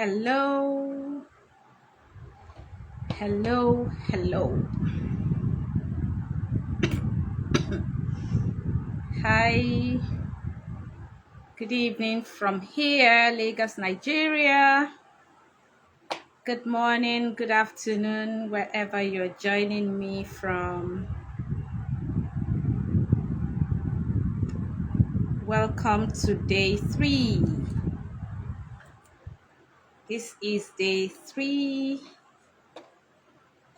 Hello, hello, hello. Hi, good evening from here, Lagos, Nigeria. Good morning, good afternoon, wherever you're joining me from. Welcome to day 3. This is day 3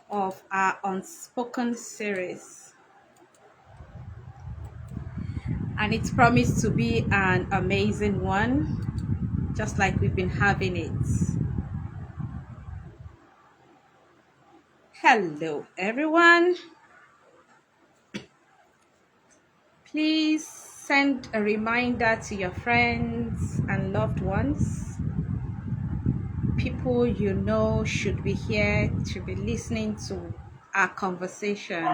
of our Unspoken series. And it's promised to be an amazing one, just like we've been having it. Hello, everyone. Please send a reminder to your friends and loved ones. People you know should be here to be listening to our conversations.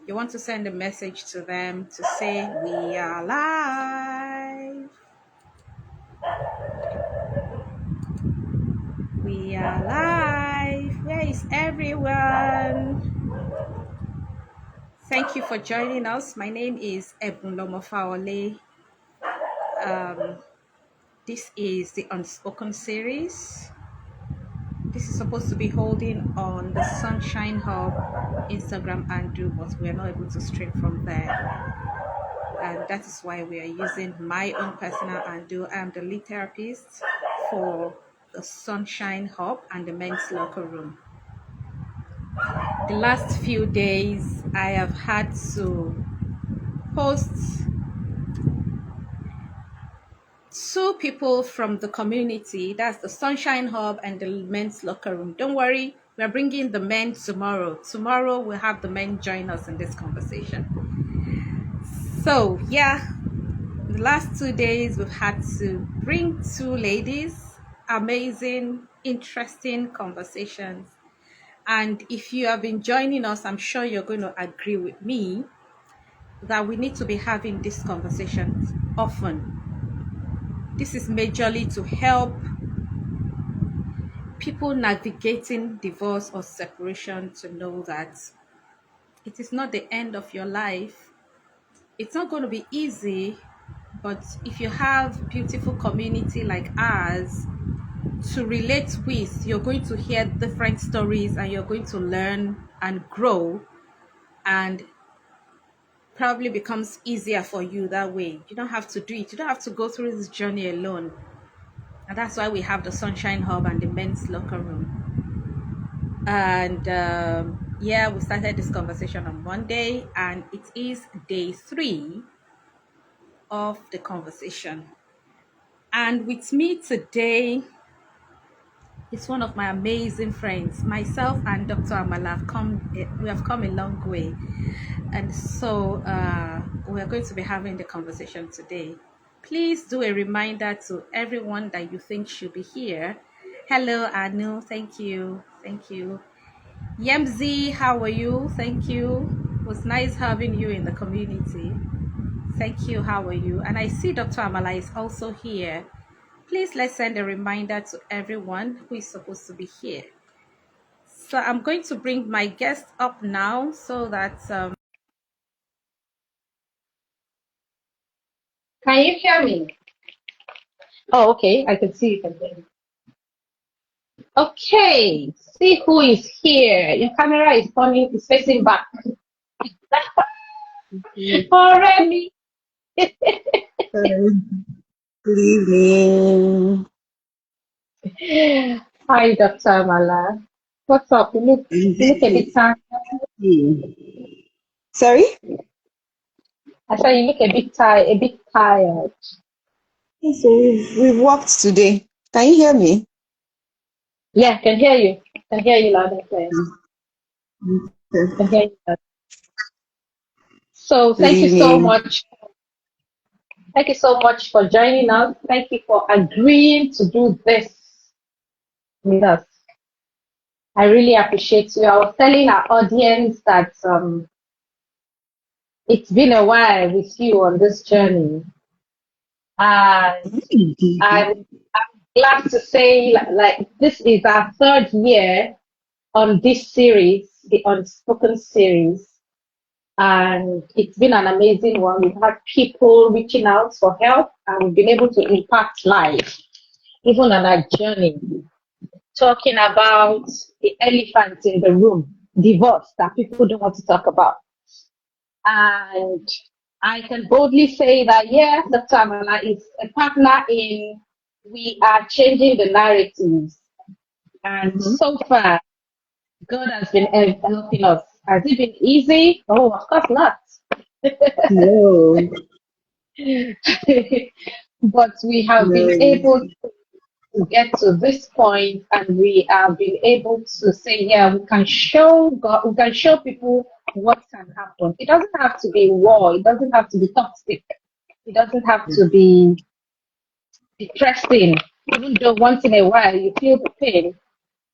You want to send a message to them to say, we are live. We are live. Where is everyone? Thank you for joining us. My name is Ebunlomo Fawole. This is the Unspoken series. This is supposed to be holding on the Sunshine Hub Instagram handle, but we are not able to stream from there. And that is why we are using my own personal handle. I am the lead therapist for the Sunshine Hub and the men's locker room. The last few days, I have had to host 2 people from the community. That's the Sunshine Hub and the men's locker room. Don't worry, we're bringing the men tomorrow. Tomorrow we'll have the men join us in this conversation. So yeah, the last 2 days we've had to bring 2 ladies. Amazing, interesting conversations. And if you have been joining us, I'm sure you're going to agree with me that we need to be having these conversations often. This is majorly to help people navigating divorce or separation to know that it is not the end of your life. It's not going to be easy, but if you have beautiful community like ours to relate with, you're going to hear different stories and you're going to learn and grow, and probably becomes easier for you that way. You don't have to do it. You don't have to go through this journey alone. And that's why we have the Sunshine Hub and the men's locker room. And yeah, we started this conversation on Monday, and it is day 3 of the conversation. And with me today is one of my amazing friends. Myself and Dr. Amala we have come a long way. And so we are going to be having the conversation today. Please do a reminder to everyone that you think should be here. Hello, Anu. Thank you. Thank you. Yemzi, how are you? Thank you. It was nice having you in the community. Thank you. How are you? And I see Dr. Amala is also here. Please let's send a reminder to everyone who is supposed to be here. So I'm going to bring my guest up now so that Can you hear me? Oh, okay. I can see you can hear me. Okay. See who is here. Your camera is facing back. Already. Good evening. Hi, Dr. Mala. What's up? You look a bit tired. Sorry? I said you look a bit tired. So we've worked today. Can you hear me? Yeah, can hear you. Can hear you loud and clear. Can hear you loud. So Good thank you so evening. much. Thank you so much for joining us. Thank you for agreeing to do this with us. I really appreciate you. I was telling our audience that it's been a while with you on this journey, and I'm glad to say, like this is our third year on this series, the Unspoken series, and it's been an amazing one. We've had people reaching out for help, and we've been able to impact lives, even on our journey. Talking about the elephant in the room, divorce that people don't want to talk about. And I can boldly say that, yes, Dr. Amala is a partner in we are changing the narratives. And Mhm. so far, God has been helping us. Has it been easy? Oh, of course not. No, But we have been no. able to get to this point, and we have been able to say, yeah, we can show God, we can show people what can happen. It doesn't have to be war, it doesn't have to be toxic, it doesn't have to be depressing, even though once in a while you feel the pain.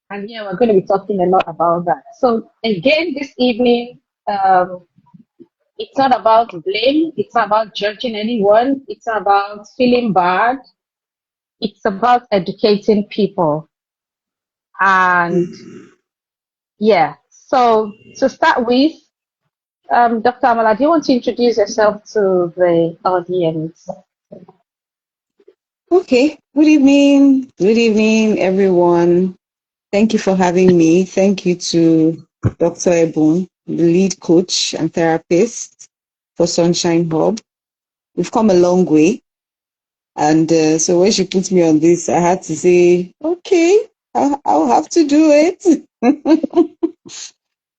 And yeah, we're going to be talking a lot about that. So again, this evening, it's not about blame, it's not about judging anyone, it's not about feeling bad, it's about educating people. And yeah, so to start with, Dr. Amala, do you want to introduce yourself to the audience? Okay. Good evening. Good evening, everyone. Thank you for having me. Thank you to Dr. Ebun, the lead coach and therapist for Sunshine Hub. We've come a long way. And so when she put me on this, I had to say, okay, I'll have to do it.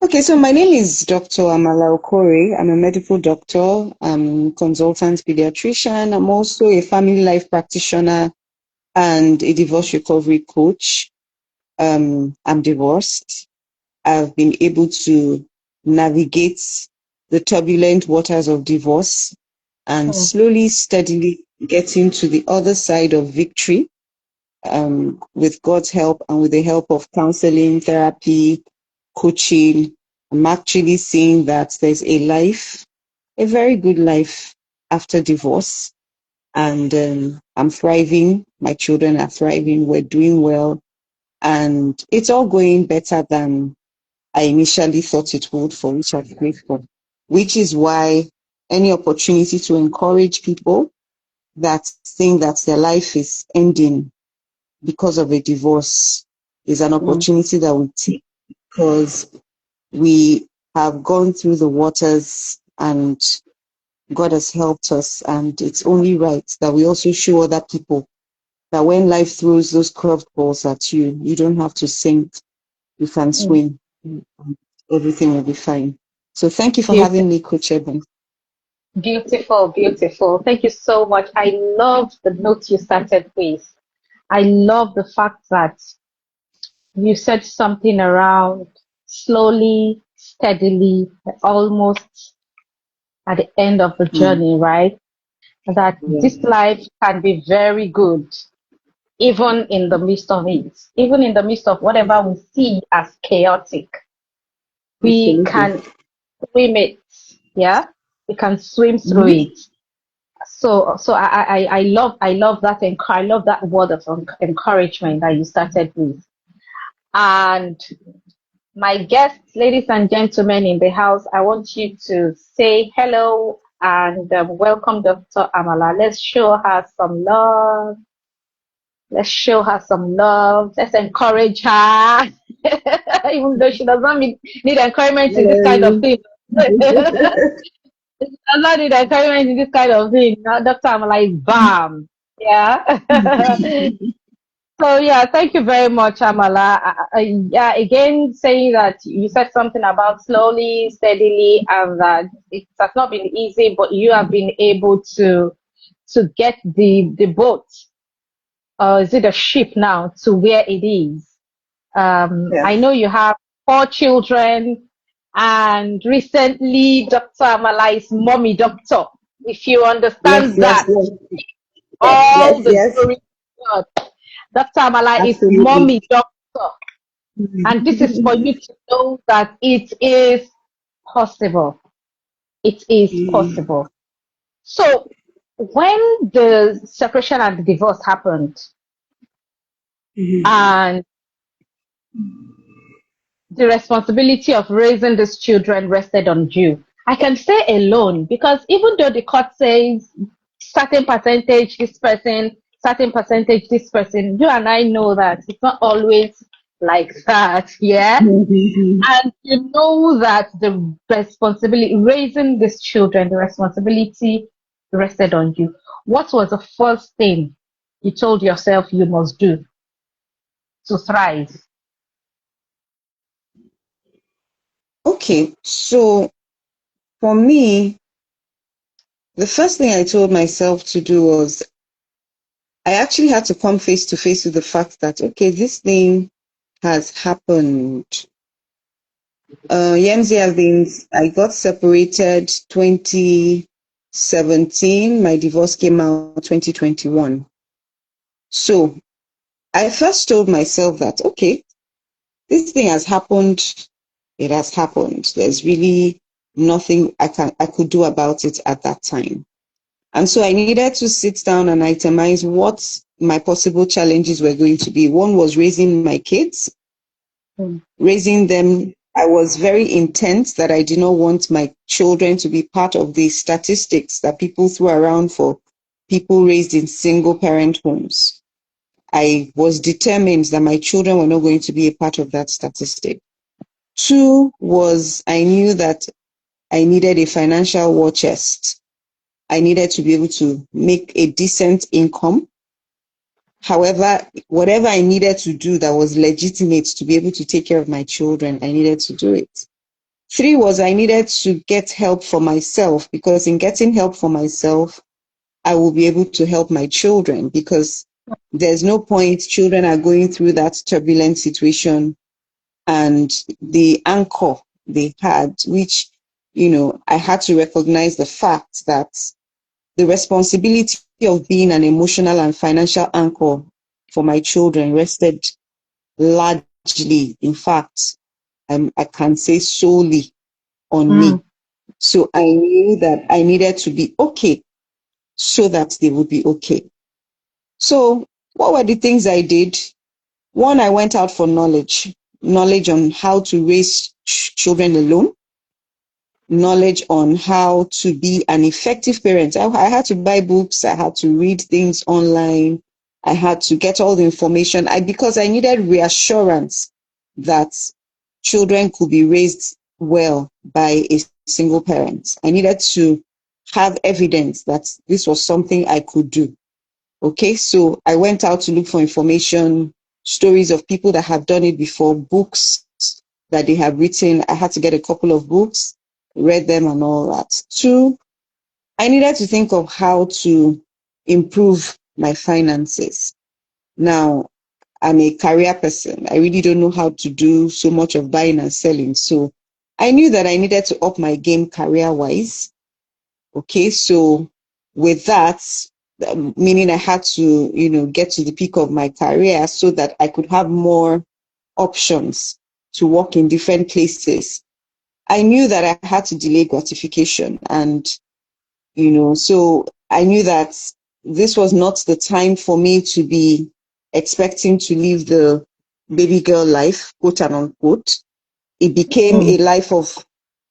Okay, so my name is Dr. Amala Okore. I'm a medical doctor, I'm a consultant pediatrician. I'm also a family life practitioner and a divorce recovery coach. I'm divorced. I've been able to navigate the turbulent waters of divorce and Hmm. slowly, steadily getting to the other side of victory, with God's help and with the help of counseling, therapy, coaching. I'm actually seeing that there's a life, a very good life after divorce. And I'm thriving. My children are thriving. We're doing well. And it's all going better than I initially thought it would, for which I'm grateful. Which is why any opportunity to encourage people that think that their life is ending because of a divorce is an Hmm. opportunity that we take because we have gone through the waters and God has helped us. And it's only right that we also show other people that when life throws those curveballs at you, you don't have to sink, you can Hmm. swim. Everything will be fine. So thank you for Beautiful, having me, Coach Eben. beautiful, beautiful. Thank you so much. I love the note you started with. I love the fact that you said something around slowly, steadily, almost at the end of the Mm, journey, right? That this yeah, life can be very good, even in the midst of it, even in the midst of whatever we see as chaotic. We absolutely. can swim it, yeah? We can swim through Mhm. it. So I love that, I love that word of encouragement that you started with. And my guests, ladies and gentlemen in the house, I want you to say hello and welcome Dr. Amala. Let's show her some love. Let's show her some love. Let's encourage her. Even though she does not need encouragement in this kind of Hello. thing. She does not need encouragement in this kind of thing. Now, Dr. Amala is bam. Yeah. So yeah, thank you very much, Amala. Yeah, again, saying that you said something about slowly, steadily, and that it has not been easy, but you have been able to get the boat, is it a ship now, to where it is. Yeah. I know you have 4 children, and recently Dr. Amala is mommy doctor. If you Yes, understand yes, that, yes. all Yes, the yes. glory to God. Dr. Amala is Absolutely. mommy doctor. And this is for you to know that it is possible. It is Mm, possible. So when the separation and the divorce happened, And the responsibility of raising these children rested on you. I can say alone because even though the court says certain percentage this person, certain percentage this person, you and I know that it's not always like that, yeah? And you know that the responsibility, raising these children, the responsibility rested on you. What was the first thing you told yourself you must do to thrive? Okay, so for me, the first thing I told myself to do was I actually had to come face to face with the fact that, okay, this thing has happened. Yemzi have been, I got separated 2017. My divorce came out 2021. So I first told myself that, okay, this thing has happened. It has happened. There's really nothing I could do about it at that time. And so I needed to sit down and itemize what my possible challenges were going to be. One was raising my kids. Raising them, I was very intense that I did not want my children to be part of the statistics that people threw around for people raised in single parent homes. I was determined that my children were not going to be a part of that statistic. Two was I knew that I needed a financial war chest. I needed to be able to make a decent income. However, whatever I needed to do that was legitimate to be able to take care of my children, I needed to do it. Three was I needed to get help for myself, because in getting help for myself, I will be able to help my children, because there's no point children are going through that turbulent situation and the anchor they had, which, I had to recognize the fact that the responsibility of being an emotional and financial anchor for my children rested largely, in fact, I can say solely on me. So I knew that I needed to be okay so that they would be okay. So what were the things I did? One, I went out for knowledge on how to raise children alone, knowledge on how to be an effective parent. I had to buy books, I had to read things online, I had to get all the information because I needed reassurance that children could be raised well by a single parent. I needed to have evidence that this was something I could do. Okay, so I went out to look for information, stories of people that have done it before, books that they have written. I had to get a couple of books, read them and all that. Two, I needed to think of how to improve my finances. Now, I'm a career person. I really don't know how to do so much of buying and selling. So I knew that I needed to up my game career-wise. Okay, so with that, meaning I had to, get to the peak of my career so that I could have more options to work in different places. I knew that I had to delay gratification, and, so I knew that this was not the time for me to be expecting to live the baby girl life, quote and unquote. It became a life of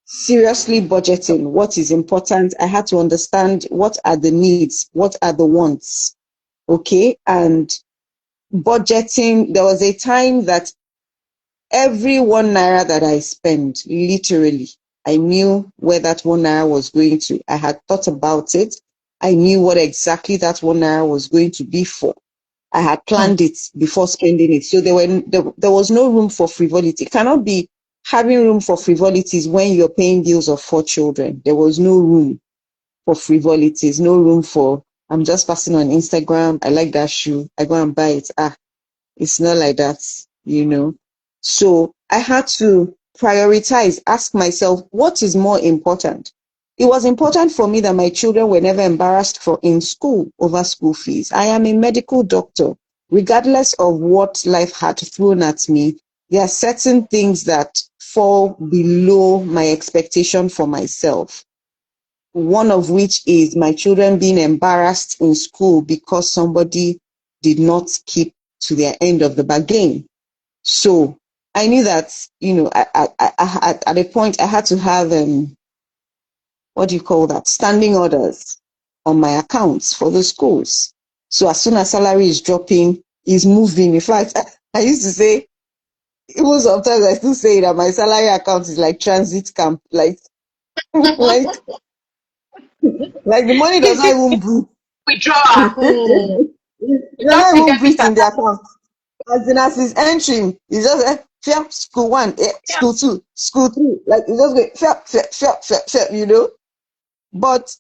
seriously budgeting what is important. I had to understand what are the needs, what are the wants. Okay. And budgeting, there was a time that every 1 naira that I spent, literally, I knew where that 1 naira was going to. I had thought about it. I knew what exactly that 1 naira was going to be for. I had planned it before spending it. So there was no room for frivolity. It cannot be having room for frivolities when you're paying bills of 4 children. There was no room for frivolities, no room for, I'm just passing on Instagram. I like that shoe. I go and buy it. It's not like that. So I had to prioritize, ask myself, what is more important? It was important for me that my children were never embarrassed in school over school fees. I am a medical doctor. Regardless of what life had thrown at me, there are certain things that fall below my expectation for myself. One of which is my children being embarrassed in school because somebody did not keep to their end of the bargain. So I knew that, at a point I had to have, what do you call that, standing orders on my accounts for the schools. So as soon as salary is dropping, is moving. In fact, I used to say, even sometimes I still say that my salary account is like transit camp, like like the money does not even breathe. Withdrawal. It does Just not the even debit breathe in the account. account. As in, as he's entering, it's just fair, school one, Yeah. school two, school three. Like it's just going fair. But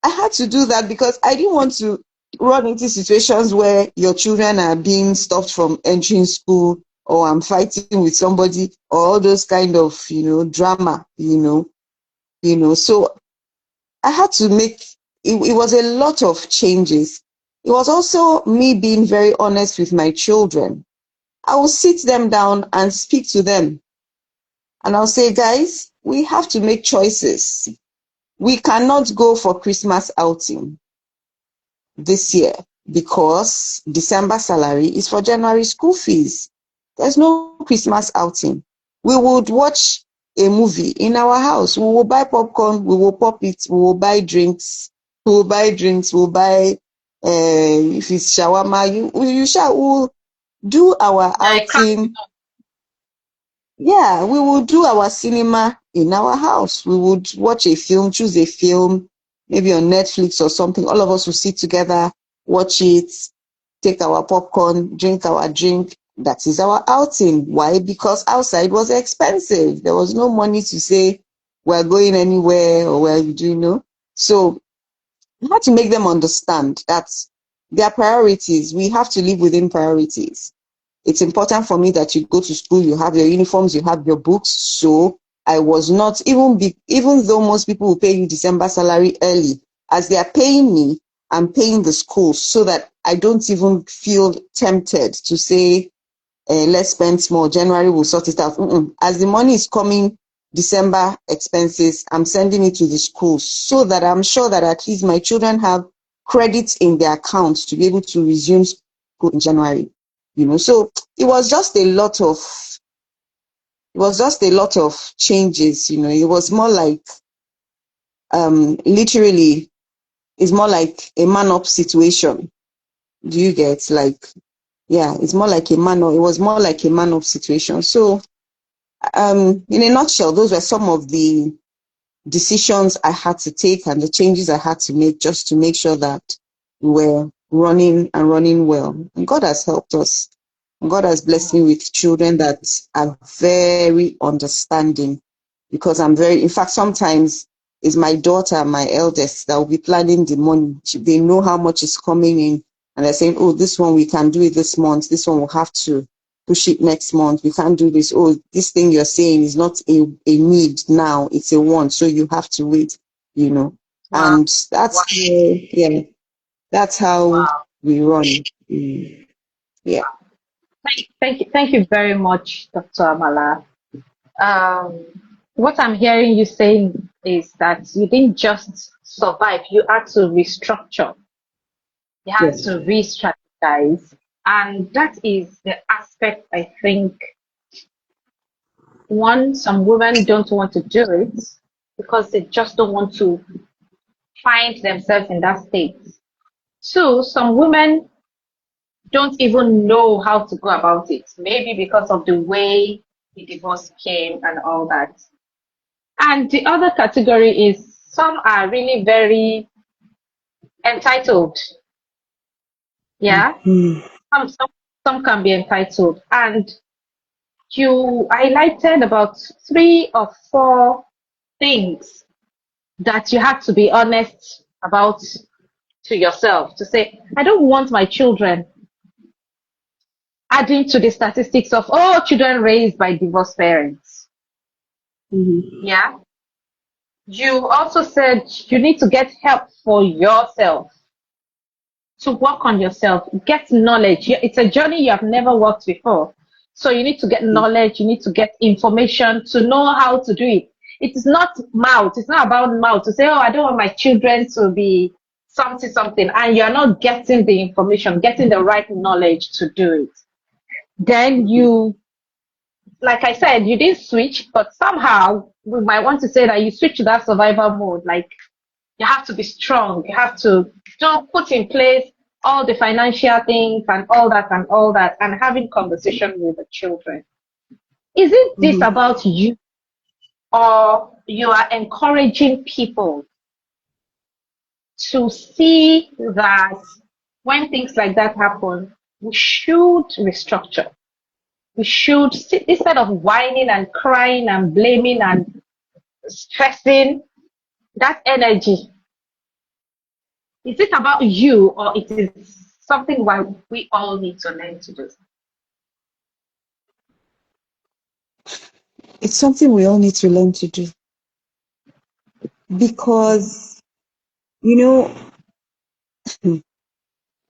I had to do that because I didn't want to run into situations where your children are being stopped from entering school, or I'm fighting with somebody, or all those kind of, drama, So I had to make it was a lot of changes. It was also me being very honest with my children. I will sit them down and speak to them. And I'll say, guys, we have to make choices. We cannot go for Christmas outing this year because December salary is for January school fees. There's no Christmas outing. We would watch a movie in our house. We will buy popcorn, we will pop it, we will buy drinks, we'll buy, if it's shawarma, you shall, we'll do our Yeah, outing. Yeah, we would do our cinema in our house. We would watch a film, choose a film, maybe on Netflix or something. All of us would sit together, watch it, take our popcorn, drink our drink. That is our outing. Why? Because outside was expensive. There was no money to say we're going anywhere or where So we had to make them understand that their priorities, we have to live within priorities. It's important for me that you go to school, you have your uniforms, you have your books. So I was not, even though most people will pay you December salary early, as they are paying me, I'm paying the school so that I don't even feel tempted to say, let's spend small. January will sort it out. As the money is coming, December expenses, I'm sending it to the school so that I'm sure that at least my children have credits in their accounts to be able to resume school in January. So it was just a lot of changes. It was more like, literally, it's more like a man up situation. Do you get, like, yeah, it's more like it was more like a man up situation. So, in a nutshell, those were some of the decisions I had to take and the changes I had to make just to make sure that we were running and running well. And God has helped us. And God has blessed me with children that are very understanding, because in fact, sometimes it's my daughter, my eldest, that will be planning the money. They know how much is coming in, and they're saying, oh, this one we can do it this month. This one we'll have to push it next month. We can't do this. Oh, this thing you're saying is not a need now. It's a want. So you have to wait. Wow. And that's how Wow. we run. Yeah. Thank you very much, Dr. Amala. Um, what I'm hearing you saying is that you didn't just survive, you had to restructure, you had Yes. to re-strategize. And that is the aspect I think, one, some women don't want to do it because they just don't want to find themselves in that state. Two, some women don't even know how to go about it, maybe because of the way the divorce came and all that. And the other category is some are really very entitled. Yeah, Mm. some, some, some can be entitled. And you highlighted about 3 or 4 things that you have to be honest about to yourself to say, I don't want my children adding to the statistics of all children raised by divorced parents. Mm-hmm. Yeah. You also said you need to get help for yourself, to work on yourself, get knowledge. It's a journey you have never walked before. So you need to get knowledge, you need to get information to know how to do it. It is not mouth, it's not about mouth to say, oh, I don't want my children to be something, and you're not getting the information, getting the right knowledge to do it, then you, like I said, you didn't switch, but somehow we might want to say that you switch to that survival mode. Like, you have to be strong. You have to put in place all the financial things and all that, and having conversation with the children. Is it this Mhm. about you, or you are encouraging people to see that when things like that happen, we should restructure? We should, instead of whining and crying and blaming and stressing, that energy, is it about you, or it is something why we all need to learn to do? It's something we all need to learn to do because, you know,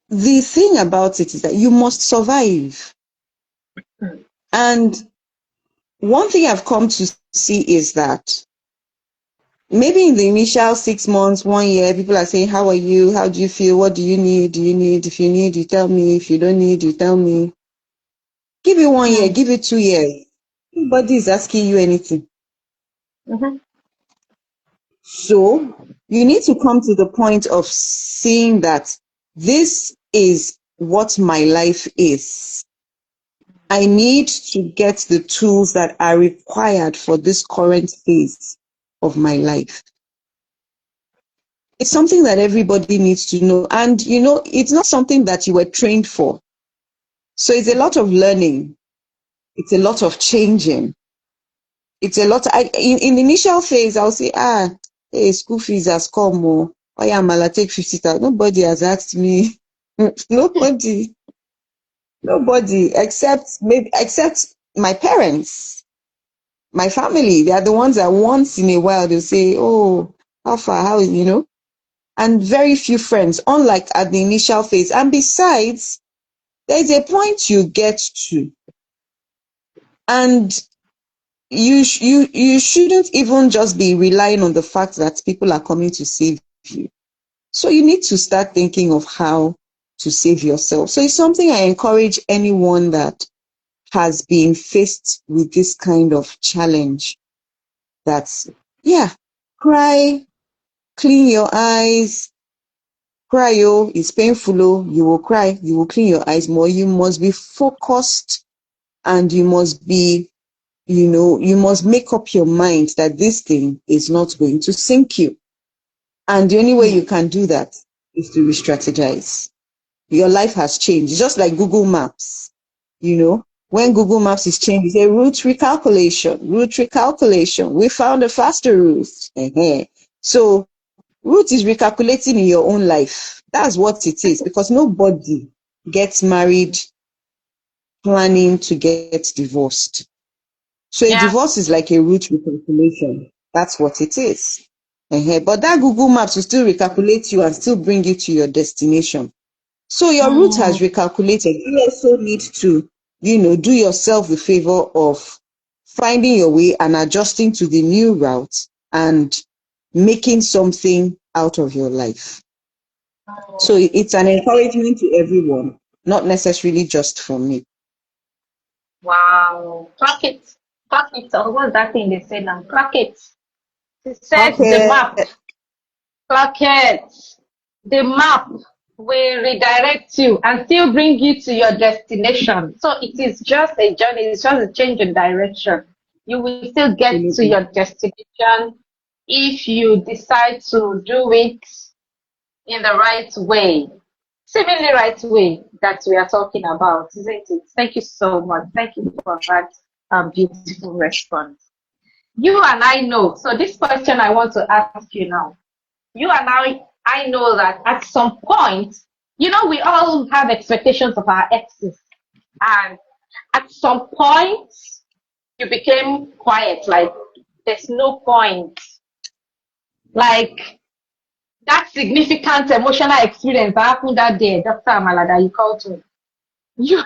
the thing about it is that you must survive. And one thing I've come to see is that maybe in the initial 6 months, 1 year, people are saying, how are you? How do you feel? What do you need? Do you need? If you need, you tell me. If you don't need, you tell me. Give it 1 year, Mm. give it 2 years. Nobody is asking you anything. Mm-hmm. So you need to come to the point of seeing that this is what my life is. I need to get the tools that are required for this current phase of my life. It's something that everybody needs to know. And, it's not something that you were trained for. So it's a lot of learning. It's a lot of changing. It's a lot. In the initial phase, I'll say, hey, school fees has come. Oh yeah, Mala, take 50,000. Nobody has asked me. Nobody, nobody, except my parents, my family. They are the ones that once in a while they'll say, oh, how far, and very few friends, unlike at the initial phase. And besides, there's a point you get to, and you shouldn't even just be relying on the fact that people are coming to save you. So you need to start thinking of how to save yourself. So it's something I encourage anyone that has been faced with this kind of challenge. That's, yeah, cry, clean your eyes, cry. Oh, it's painful. Oh, you will cry, you will clean your eyes more. You must be focused, and you must be, you must make up your mind that this thing is not going to sink you. And the only way you can do that is to re-strategize. Your life has changed. It's just like Google Maps. When Google Maps is changed, it's a route recalculation. Route recalculation. We found a faster route. So route is recalculating in your own life. That's what it is, because nobody gets married planning to get divorced. So a Yeah. divorce is like a route recalculation. That's what it is. But that Google Maps will still recalculate you and still bring you to your destination. So your route has Mm. recalculated. You also need to, do yourself the favor of finding your way and adjusting to the new route and making something out of your life. So it's an encouragement to everyone, not necessarily just for me. Wow. Clock it. Clock it. Or what's that thing they say now? Clock it. Set the map. Okay. Clock it. The map will redirect you and still bring you to your destination. So it is just a journey. It's just a change in direction. You will still get to Absolutely. your destination if you decide to do it in the right way, seemingly right way that we are talking about, isn't it? Thank you so much. Thank you for that beautiful response. You and I know. So this question I want to ask you now. You and I know that at some point, we all have expectations of our exes, and at some point, you became quiet. Like, there's no point. Like, that significant emotional experience that happened that day, Dr. Amala, that you called me. You,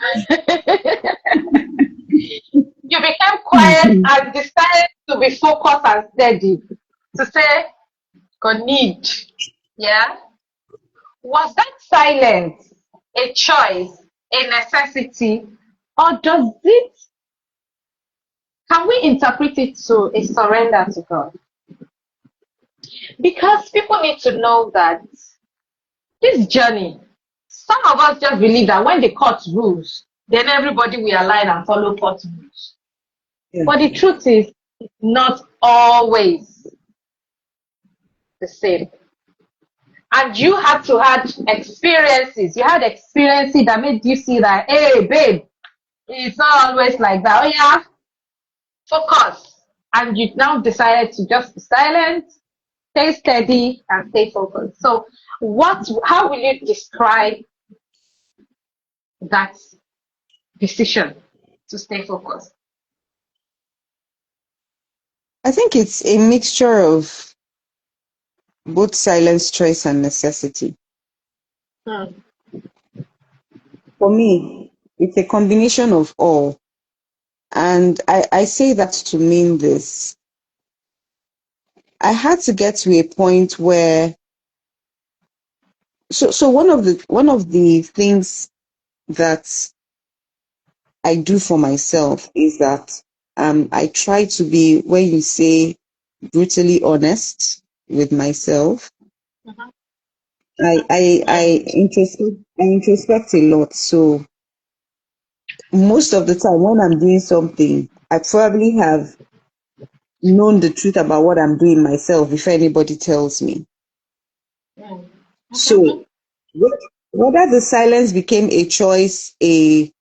you became quiet and decided to be focused and steady. To say, "God need." Yeah? Was that silence a choice, a necessity, or can we interpret it to a surrender to God? Because people need to know that this journey, some of us just believe that when the court rules, then everybody will align and follow court rules. Yeah. But the truth is, it's not always the same. And you had to have experiences. You had experiences that made you see that, hey, babe, it's not always like that. Oh, yeah, focus. And you now decided to just be silent, stay steady, and stay focused. So, how will you describe that decision to stay focused? I think it's a mixture of both silence, choice, and necessity. Hmm. For me, it's a combination of all. And I say that to mean this. I had to get to a point where so one of the things that I do for myself is that I try to be, when you say, brutally honest with myself. I introspect a lot. So most of the time when I'm doing something, I probably have known the truth about what I'm doing myself before anybody tells me. So whether the silence became a choice, a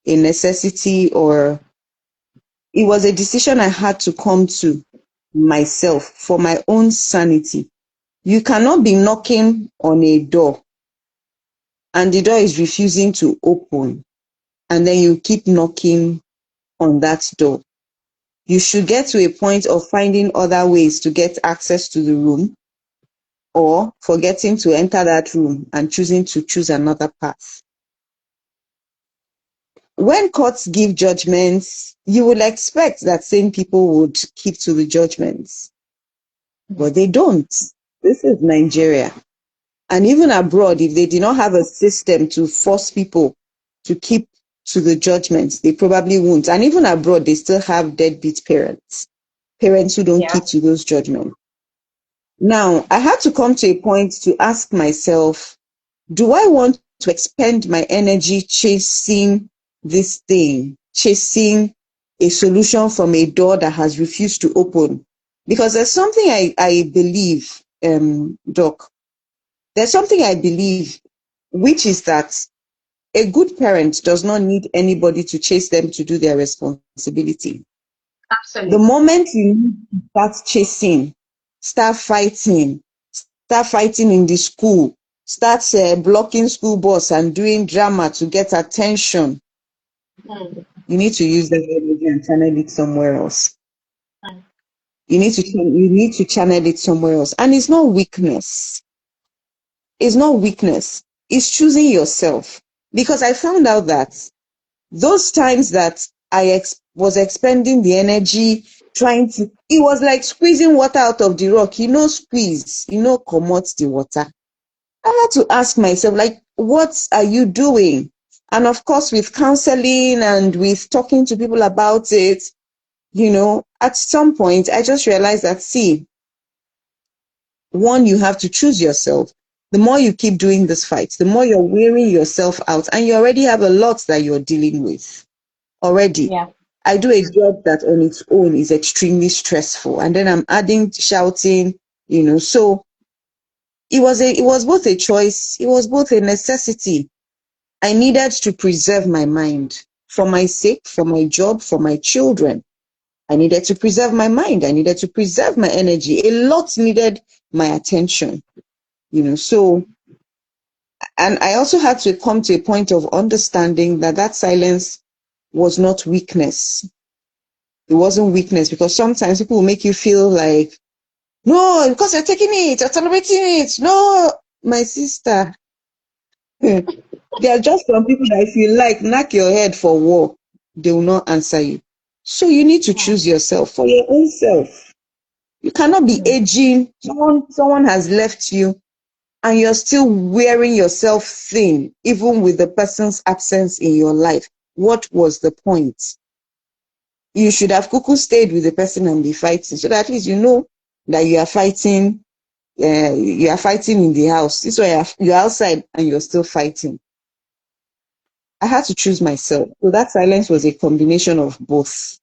necessity, or it was a decision I had to come to myself for my own sanity. You cannot be knocking on a door and the door is refusing to open, and then you keep knocking on that door. You should get to a point of finding other ways to get access to the room, or forgetting to enter that room and choosing to choose another path. When courts give judgments, you will expect that same people would keep to the judgments, but they don't. This is Nigeria. And even abroad, if they did not have a system to force people to keep to the judgments, they probably won't. And even abroad, they still have deadbeat parents who don't Yeah. keep to those judgments. Now, I had to come to a point to ask myself, do I want to expend my energy chasing this thing, chasing a solution from a door that has refused to open? Because there's something I believe, Doc, there's something I believe, which is that a good parent does not need anybody to chase them to do their responsibility. The Absolutely. moment you start chasing, start fighting in the school, start blocking school bus and doing drama to get attention, you need to use that energy and channel it somewhere else. You need to channel it somewhere else. And it's not weakness. It's not weakness. It's choosing yourself. Because I found out that those times that was expending the energy it was like squeezing water out of the rock. Squeeze, comot the water. I had to ask myself, like, what are you doing? And of course, with counseling and with talking to people about it, at some point, I just realized that, see, one, you have to choose yourself. The more you keep doing this fight, the more you're wearing yourself out, and you already have a lot that you're dealing with already. Yeah. I do a job that on its own is extremely stressful, and then I'm adding shouting, so it was both a choice, it was both a necessity. I needed to preserve my mind for my sake, for my job, for my children. I needed to preserve my mind. I needed to preserve my energy. A lot needed my attention, so, and I also had to come to a point of understanding that silence was not weakness. It wasn't weakness, because sometimes people will make you feel like, no, because you're taking it, you're celebrating it. No, my sister. There are just some people that if you like, knock your head for war, they will not answer you. So you need to choose yourself for your own self. You cannot be aging. Someone has left you. and you're still wearing yourself thin, even with the person's absence in your life. What was the point? You should have kuku stayed with the person and be fighting, so that at least you know that you are fighting. You are fighting in the house. This way you're outside and you're still fighting. I had to choose myself. So that silence was a combination of both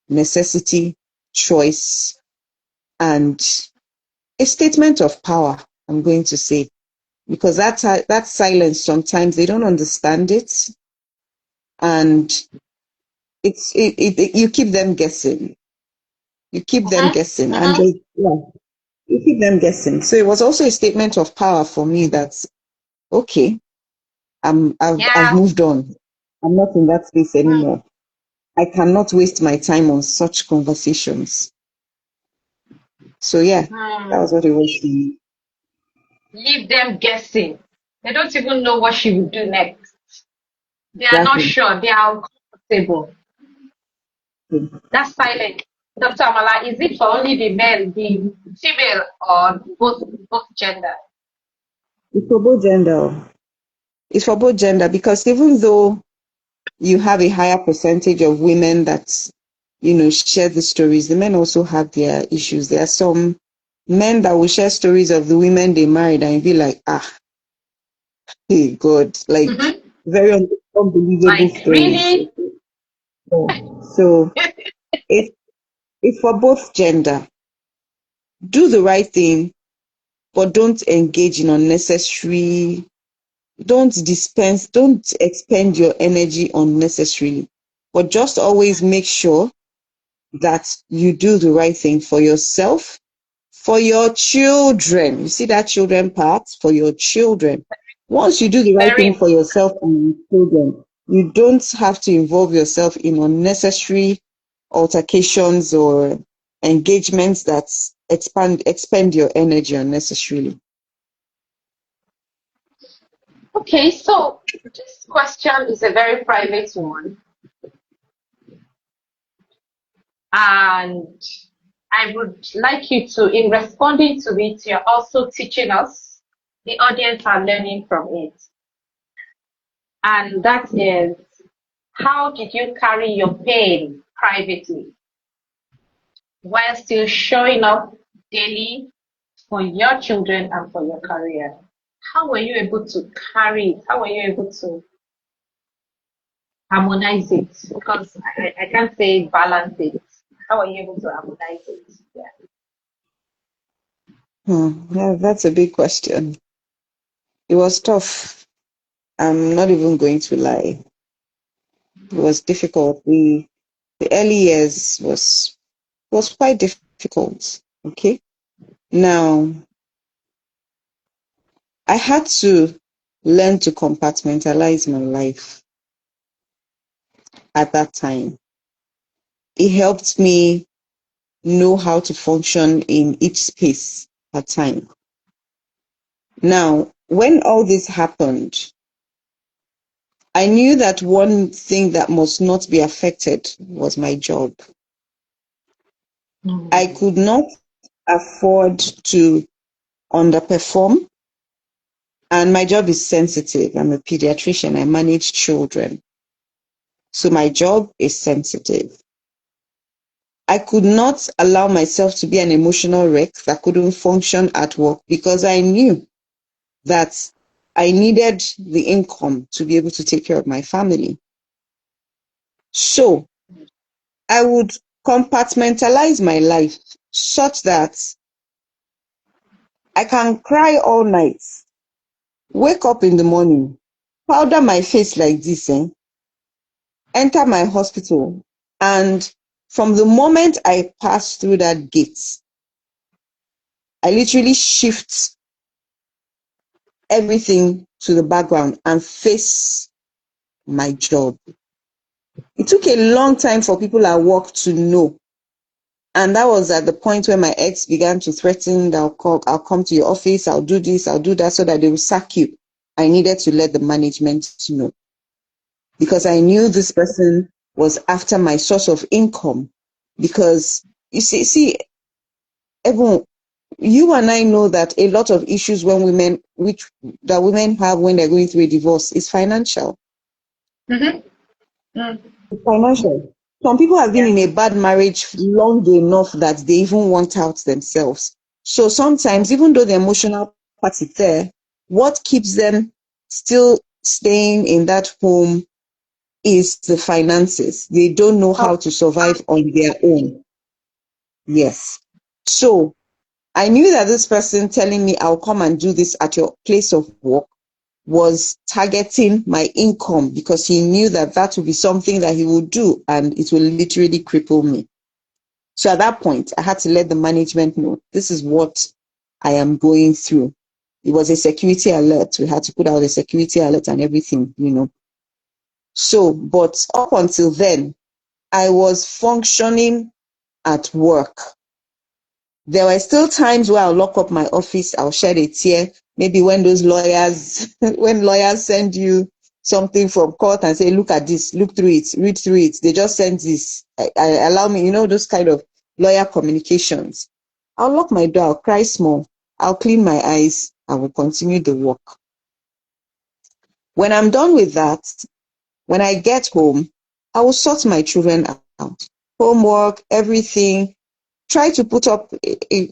necessity, choice, and a statement of power, I'm going to say. Because that silence, sometimes they don't understand it, and you keep them guessing. You keep them Uh-huh. guessing, and Uh-huh. you keep them guessing. So it was also a statement of power for me that, okay, I've Yeah. moved on. I'm not in that space Mm. anymore. I cannot waste my time on such conversations. So yeah, that Mm. was what it was for me. Leave them guessing. They don't even know what she will do next. They are not Exactly. sure. They are uncomfortable. That's silent. Dr. Amala, is it for only the male, the female, or both gender? It's for both gender. It's for both gender because even though you have a higher percentage of women that, share the stories, the men also have their issues. There are some men that will share stories of the women they married and you'll be like, hey God, like Mm-hmm. very unbelievable Like, stories. really? So it, it's for both gender. Do the right thing, but don't engage in unnecessary, don't expend your energy unnecessarily. But just always make sure that you do the right thing for yourself, for your children. You see that children part? For your children. Once you do the right Very thing for important. yourself and your children, you don't have to involve yourself in unnecessary altercations or engagements that expend your energy unnecessarily. Okay, so this question is a very private one. And I would like you to, in responding to it, you're also teaching us. The audience are learning from it. And that is, how did you carry your pain privately while still showing up daily for your children and for your career? How were you able to carry it? How were you able to harmonize it? Because I can't say balance it. How are you able to harmonize it? Yeah. Yeah, that's a big question. It was tough. I'm not even going to lie. It was difficult. The early years was quite difficult. Okay. Now I had to learn to compartmentalize my life at that time. It helped me know how to function in each space at time. Now, when all this happened, I knew that one thing that must not be affected was my job. I Mm. could not afford to underperform, and my job is sensitive. I'm a pediatrician. I manage children. So my job is sensitive. I could not allow myself to be an emotional wreck that couldn't function at work because I knew that I needed the income to be able to take care of my family. So I would compartmentalize my life such that I can cry all night, wake up in the morning, powder my face like this, enter my hospital, and from the moment I pass through that gate, I literally shift everything to the background and face my job. It took a long time for people at work to know. And that was at the point where my ex began to threaten that I'll come to your office, I'll do this, I'll do that, so that they will sack you. I needed to let the management know because I knew this person was after my source of income. Because you see, even you and I know that a lot of issues when that women have when they're going through a divorce is financial. Mm-hmm. Mm. Financial. Some people have been Yeah. in a bad marriage long enough that they even want out themselves. So sometimes, even though the emotional part is there, what keeps them still staying in that home is the finances. They don't know how Oh, to survive on their own. Yes. So I knew that this person telling me I'll come and do this at your place of work was targeting my income because he knew that that would be something that he would do and it will literally cripple me. So at that point, I had to let the management know this is what I am going through. It was a security alert. We had to put out a security alert and everything, you know. So, but up until then, I was functioning at work. There were still times where I'll lock up my office, I'll shed a tear. Maybe when those lawyers, when lawyers send you something from court and say, look at this, look through it, read through it. They just send this. I allow me, you know, those kind of lawyer communications. I'll lock my door, I'll cry small, I'll clean my eyes, I will continue the work. When I'm done with that, when I get home, I will sort my children out. Homework, everything, try to put up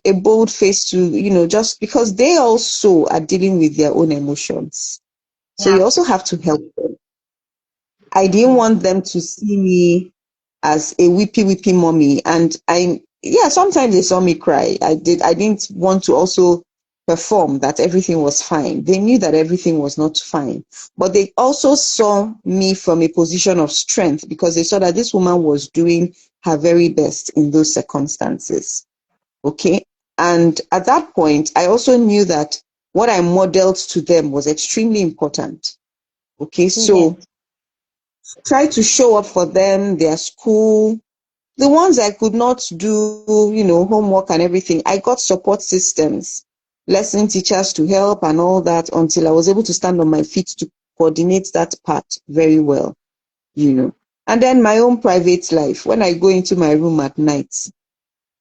a bold face to, you know, just because they also are dealing with their own emotions. So you yeah. also have to help them. I didn't Mm. want them to see me as a weepy mommy. And yeah, sometimes they saw me cry. I didn't want to also perform that everything was fine. They knew that everything was not fine. But they also saw me from a position of strength because they saw that this woman was doing her very best in those circumstances. Okay. And at that point, I also knew that what I modeled to them was extremely important. Okay. Yes. So try to show up for them, their school, the ones I could not do, you know, homework and everything. I got support systems, lesson teachers to help and all that until I was able to stand on my feet to coordinate that part very well, you know. And then my own private life, when I go into my room at night,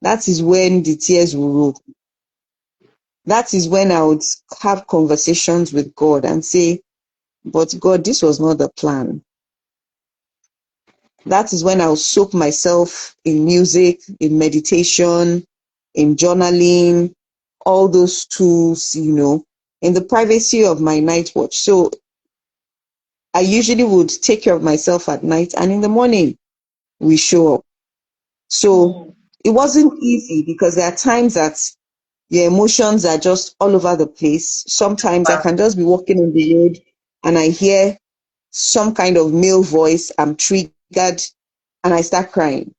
that is when the tears will roll. That is when I would have conversations with God and say, but God, this was not the plan. That is when I'll soak myself in music, in meditation, in journaling, all those tools, you know, in the privacy of my night watch. So I usually would take care of myself at night and in the morning we show up. So Mm. it wasn't easy because there are times that your emotions are just all over the place. Sometimes I Wow. can just be walking on the road and I hear some kind of male voice. I'm triggered and I start crying.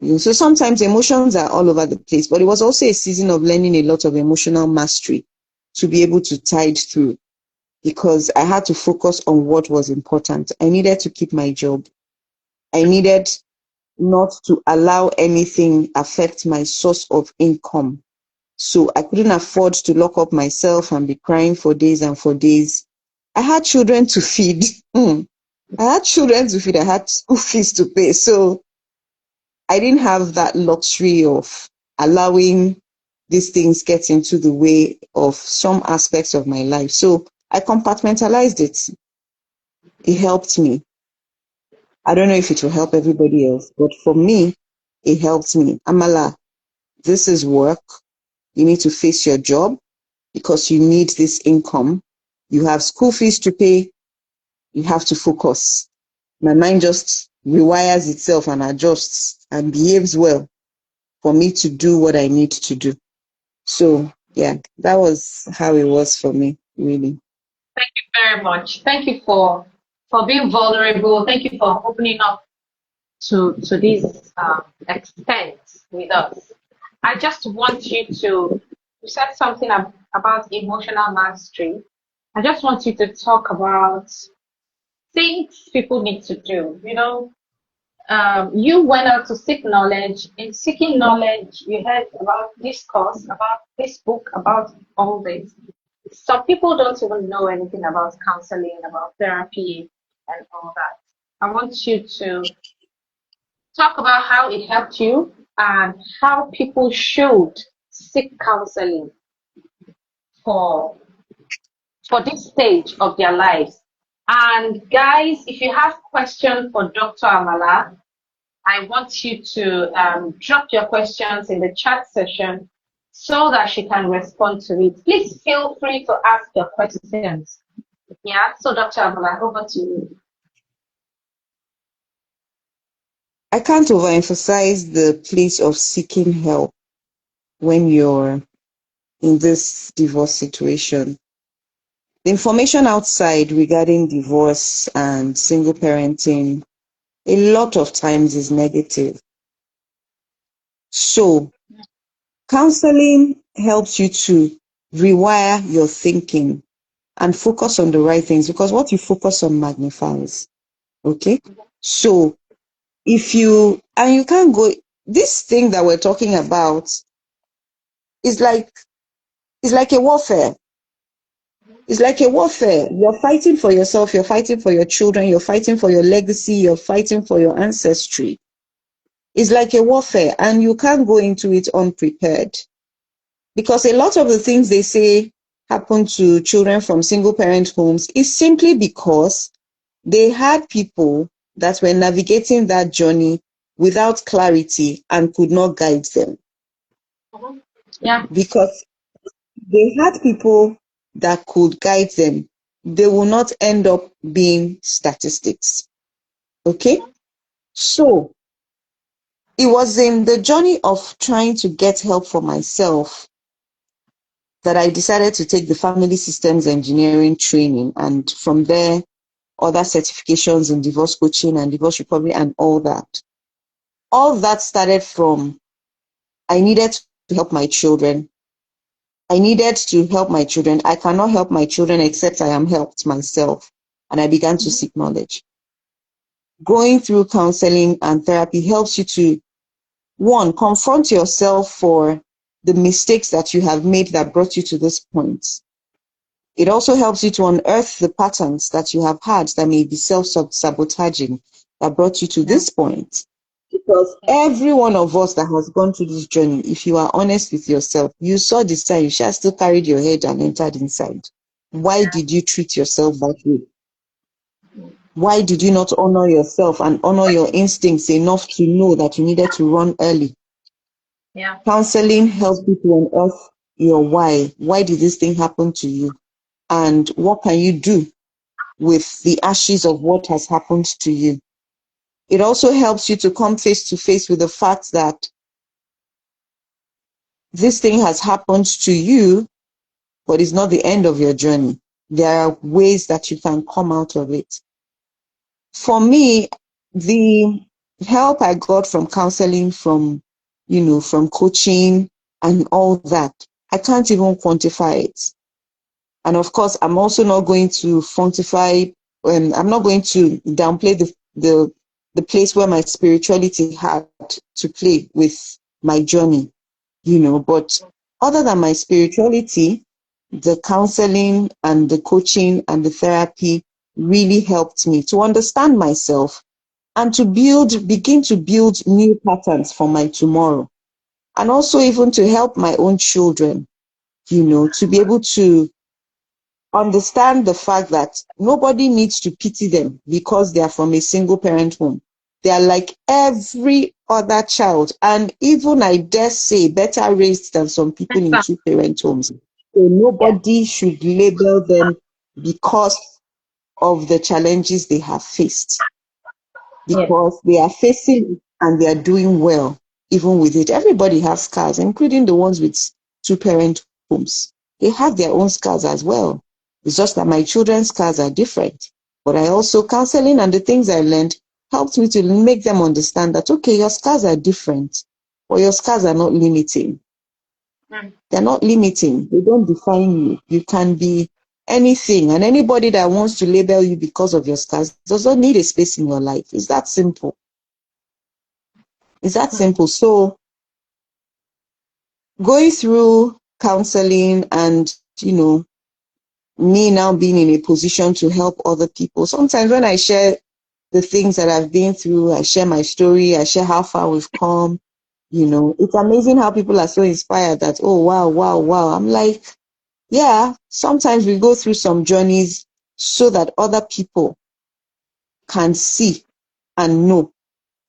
You know, so sometimes emotions are all over the place, but it was also a season of learning a lot of emotional mastery to be able to tide through because I had to focus on what was important. I needed to keep my job. I needed not to allow anything affect my source of income. So I couldn't afford to lock up myself and be crying for days and for days. I had children to feed. I had children to feed. I had school fees to pay. So I didn't have that luxury of allowing these things get into the way of some aspects of my life. So I compartmentalized it. It helped me. I don't know if it will help everybody else, but for me, it helped me. Amala, this is work. You need to face your job because you need this income. You have school fees to pay. You have to focus. My mind just rewires itself and adjusts and behaves well for me to do what I need to do. So yeah, that was how it was for me, really. Very much. Thank you for being vulnerable. Thank you for opening up to this extent with us. I just want you said something about emotional mastery. I just want you to talk about things people need to do. You know, you went out to seek knowledge. In seeking knowledge, you heard about this course, about this book, about all this. Some people don't even know anything about counseling, about therapy, and all that. I want you to talk about how it helped you and how people should seek counseling for this stage of their lives. And guys, if you have questions for Dr. Amala, I want you to drop your questions in the chat session so that she can respond to it. Please feel free to ask your questions. Yeah, so Dr. Amala, over to you. I can't overemphasize the place of seeking help when you're in this divorce situation. The information outside regarding divorce and single parenting a lot of times is negative. So counseling helps you to rewire your thinking and focus on the right things, because what you focus on magnifies. Okay? So if you, and you can't go, this thing that we're talking about is like, it's like a warfare. It's like a warfare. You're fighting for yourself, you're fighting for your children, you're fighting for your legacy, you're fighting for your ancestry. It's like a warfare, and you can't go into it unprepared. Because a lot of the things they say happen to children from single parent homes is simply because they had people that were navigating that journey without clarity and could not guide them. Yeah. Because they had people that could guide them, they will not end up being statistics. Okay? So it was in the journey of trying to get help for myself that I decided to take the family systems engineering training, and from there, other certifications in divorce coaching and divorce recovery and all that. All that started from I needed to help my children. I needed to help my children. I cannot help my children except I am helped myself. And I began to seek knowledge. Going through counseling and therapy helps you to, one, confront yourself for the mistakes that you have made that brought you to this point. It also helps you to unearth the patterns that you have had that may be self-sabotaging that brought you to this point. Because every one of us that has gone through this journey, if you are honest with yourself, you saw this time, you shall still carried your head and entered inside. Why did you treat yourself that way? Why did you not honor yourself and honor your instincts enough to know that you needed to run early? Yeah. Counseling helps you to unearth your why. Why did this thing happen to you? And what can you do with the ashes of what has happened to you? It also helps you to come face to face with the fact that this thing has happened to you, but it's not the end of your journey. There are ways that you can come out of it. For me, the help I got from counseling, from, from coaching and all that, I can't even quantify it. And of course, I'm also not going to I'm not going to downplay the place where my spirituality had to play with my journey, but other than my spirituality, the counseling and the coaching and the therapy really helped me to understand myself and to begin to build new patterns for my tomorrow. And also even to help my own children, to be able to understand the fact that nobody needs to pity them because they are from a single parent home. They are like every other child, and even I dare say better raised than some people in two parent homes. So nobody should label them because of the challenges they have faced, Yeah. because they are facing it and they are doing well even with it. Everybody has scars, including the ones with two parent homes. They have their own scars as well. It's just that my children's scars are different. But I also, counseling and the things I learned helped me to make them understand that, okay, your scars are different, but your scars are not limiting. They're not limiting. They don't define you. You can be anything, and anybody that wants to label you because of your scars does not need a space in your life. It's that simple. It's that simple. So going through counseling and, me now being in a position to help other people. Sometimes when I share the things that I've been through, I share my story, I share how far we've come. It's amazing how people are so inspired that, oh, wow, wow, wow. I'm like, yeah, sometimes we go through some journeys so that other people can see and know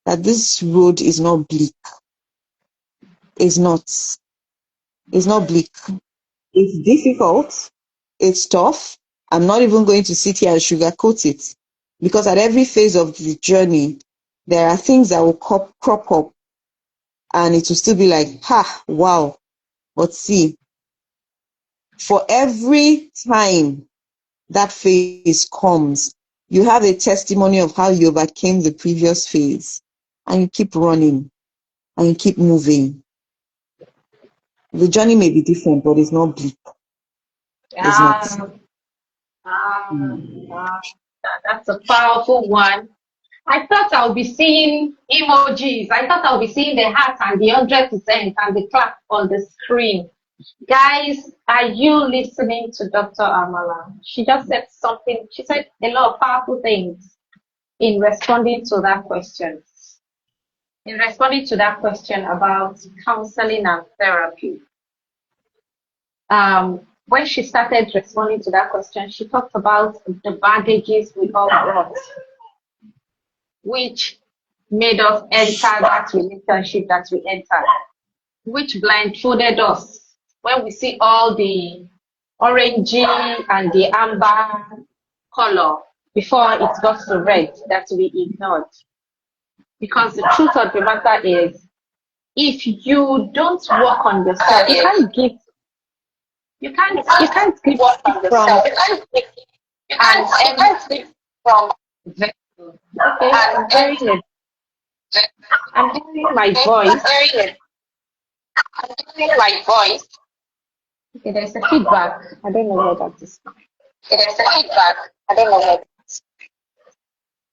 that this road is not bleak. It's not. It's not bleak. It's difficult. It's tough. I'm not even going to sit here and sugarcoat it, because at every phase of the journey, there are things that will crop up, and it will still be like, ha, wow. But see, for every time that phase comes, you have a testimony of how you overcame the previous phase, and you keep running and you keep moving. The journey may be different, but it's not bleak. It's not. That's a powerful one. I thought I would be seeing emojis. I thought I would be seeing the heart and the 100% and the clap on the screen. Guys, are you listening to Dr. Amala? She just said something. She said a lot of powerful things in responding to that question. In responding to that question about counseling and therapy. When she started responding to that question, she talked about the baggages we all brought, which made us enter that relationship that we entered, which blindfolded us when we see all the orangey and the amber color before it got to red that we ignored. Because the truth of the matter is, if you don't work on yourself, you can't give from vessel. Okay, I'm hearing my voice. Okay, there's a feedback. I don't know what that is.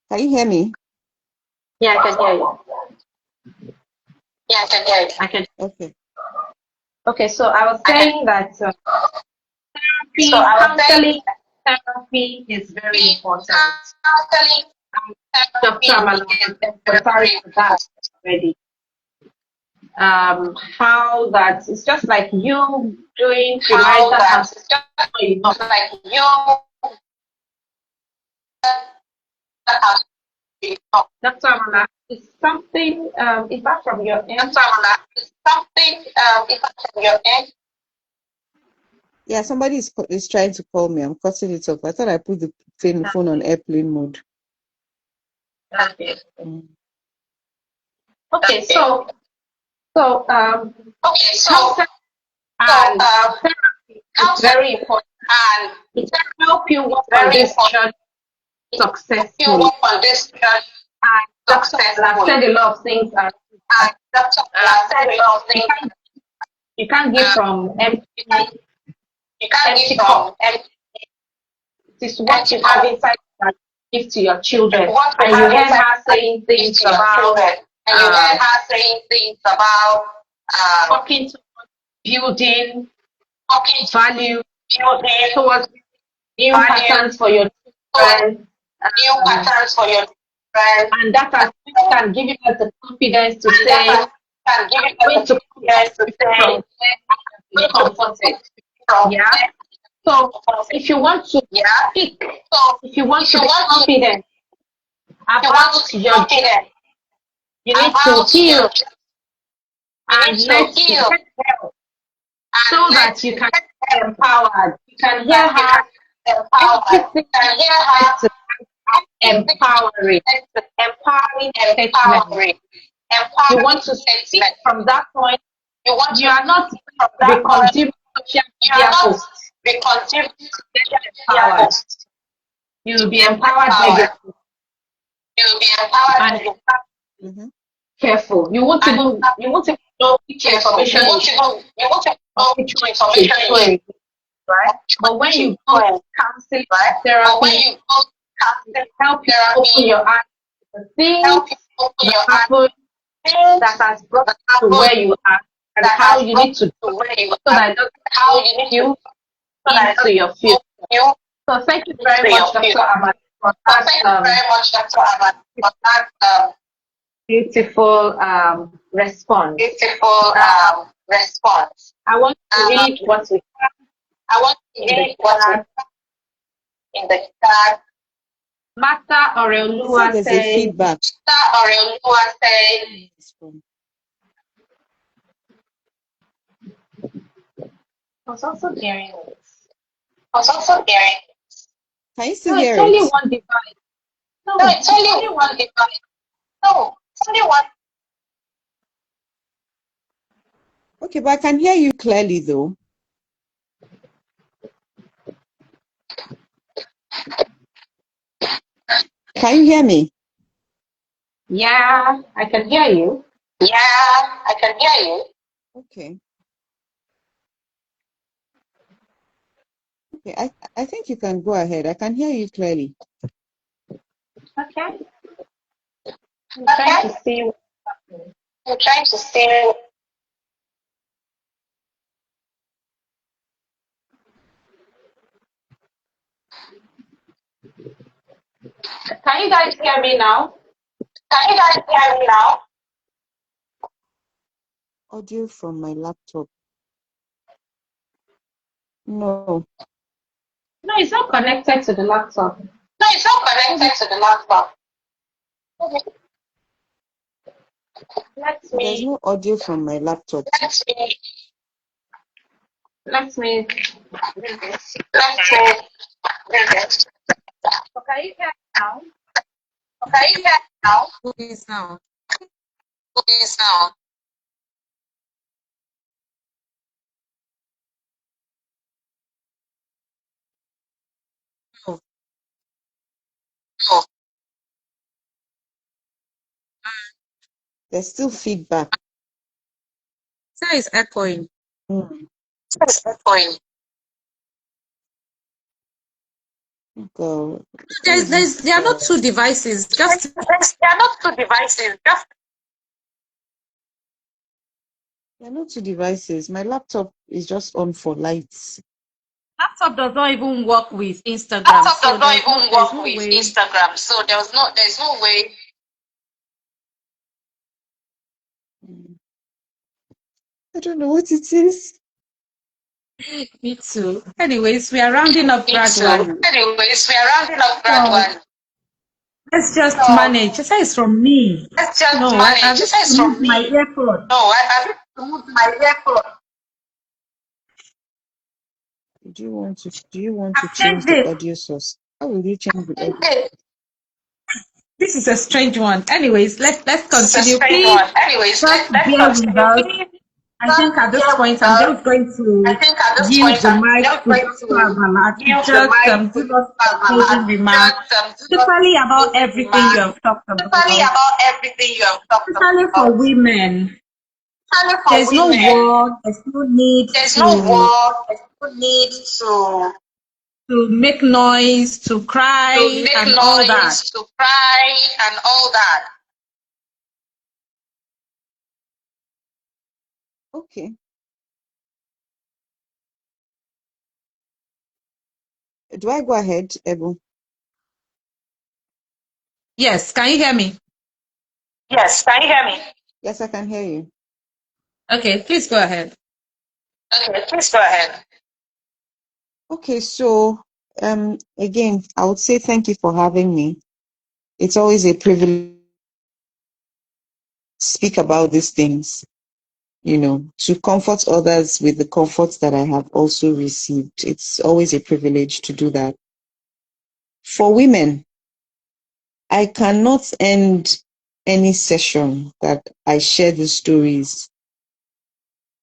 Can you hear me? Yeah, I can hear you. I can. Okay. Okay, so I was saying that counseling therapy is very important. Dr. Amala was emphasizing that already. How that it's just like you doing premarital counseling. Dr. Amala, is something is that from your end? Yeah, somebody is trying to call me. I'm cutting it off. I thought I put the phone on airplane mode. Okay. Mm. Okay, so counseling and therapy is very important. It can help you work on this journey successfully. And Dr. Amala said a lot of things. You can't give from empty cup. It is what you have inside that you give to your children. And you heard her saying things about working towards building value towards new patterns for your children. And that has can give you the confidence to say, I'm going to from where comforted. Yeah. So if you want to speak, if you want to be confident about your journey, you need to heal and let help so that you can be empowered. You can hear her everything is empowering statement. You want to speak from that point. You are not be consuming social media posts. Empowered. You will be empowered by your and careful. You won't even know which information which way, right? But when you go to counseling therapy, it helps you open your eyes to the things that happen that has brought you to where you are and how you need to do so that it doesn't you into your future. So thank you very much, Dr. Ahmad, for that Beautiful response. Beautiful response. I want to Um, read what we I want to have in the read what we chat. have in the chat. Martha He said Oreolua there's a says, feedback. Oriolua says, I was also hearing it. I was also hearing. Can you still No, hear it's only it? one device. No, No, it's it's only only one. one device. No, it's only one. Okay, but I can hear you clearly though. Can you hear me? Yeah, I can hear you. Yeah, I can hear you. Okay. Okay, I think you can go ahead. I can hear you clearly. Okay. I'm trying to see what's happening. I'm trying to see. Can you guys hear me now? Can you guys hear me now? Audio from my laptop. No. No, it's not connected to the laptop. No, it's not connected to the laptop. Let There's me no audio from my laptop. let me Do this. Let's do this. so can you hear me now? Can you hear me now? Who is now? Who is now? Oh, No. There's still feedback. that is echoing. Mm. It's echoing. God, who is this? There are not two devices. Just There are not two devices. Just There are no two devices. My laptop is just on for lights. laptop does not even work with Instagram, laptop so does not even there's work no with way. Instagram, so there's no way. Mm. I don't know what it is. Me too. Anyways, we are rounding up Me too. gradually. Anyways, we are rounding up So gradually. let's just So manage. That is from me. let's just No, I manage. need This is to move from my me. earphone. No, I need to move my earphone. Do you want to I've change changed the it. audio source? How will you change the audio? This This is a strange one. Anyways, let's is a continue. strange Please one. Anyways, just let's bear with continue. us. Please I just think at this bear point, with I'm us. just going I to think at this yield point the I'm mic just to going Dr. to Abala to give the just mic to give us a Dr. closing remark, Just give us especially about closing everything you remarks, have talked especially about, about everything you have talked especially for about, women. especially for There's no women. war, there's no need There's no war, there's no need to make noise, to to cry, make and all that. noise, to cry, and all that. Okay. Do I go ahead, Ebu? Yes, can you hear me? Yes, can you hear me? Yes, I can hear you. Okay, please go ahead. Okay, please go ahead. Okay, so again, I would say thank you for having me. It's always a privilege to speak about these things, to comfort others with the comforts that I have also received. It's always a privilege to do that. For women, I cannot end any session that I share the stories.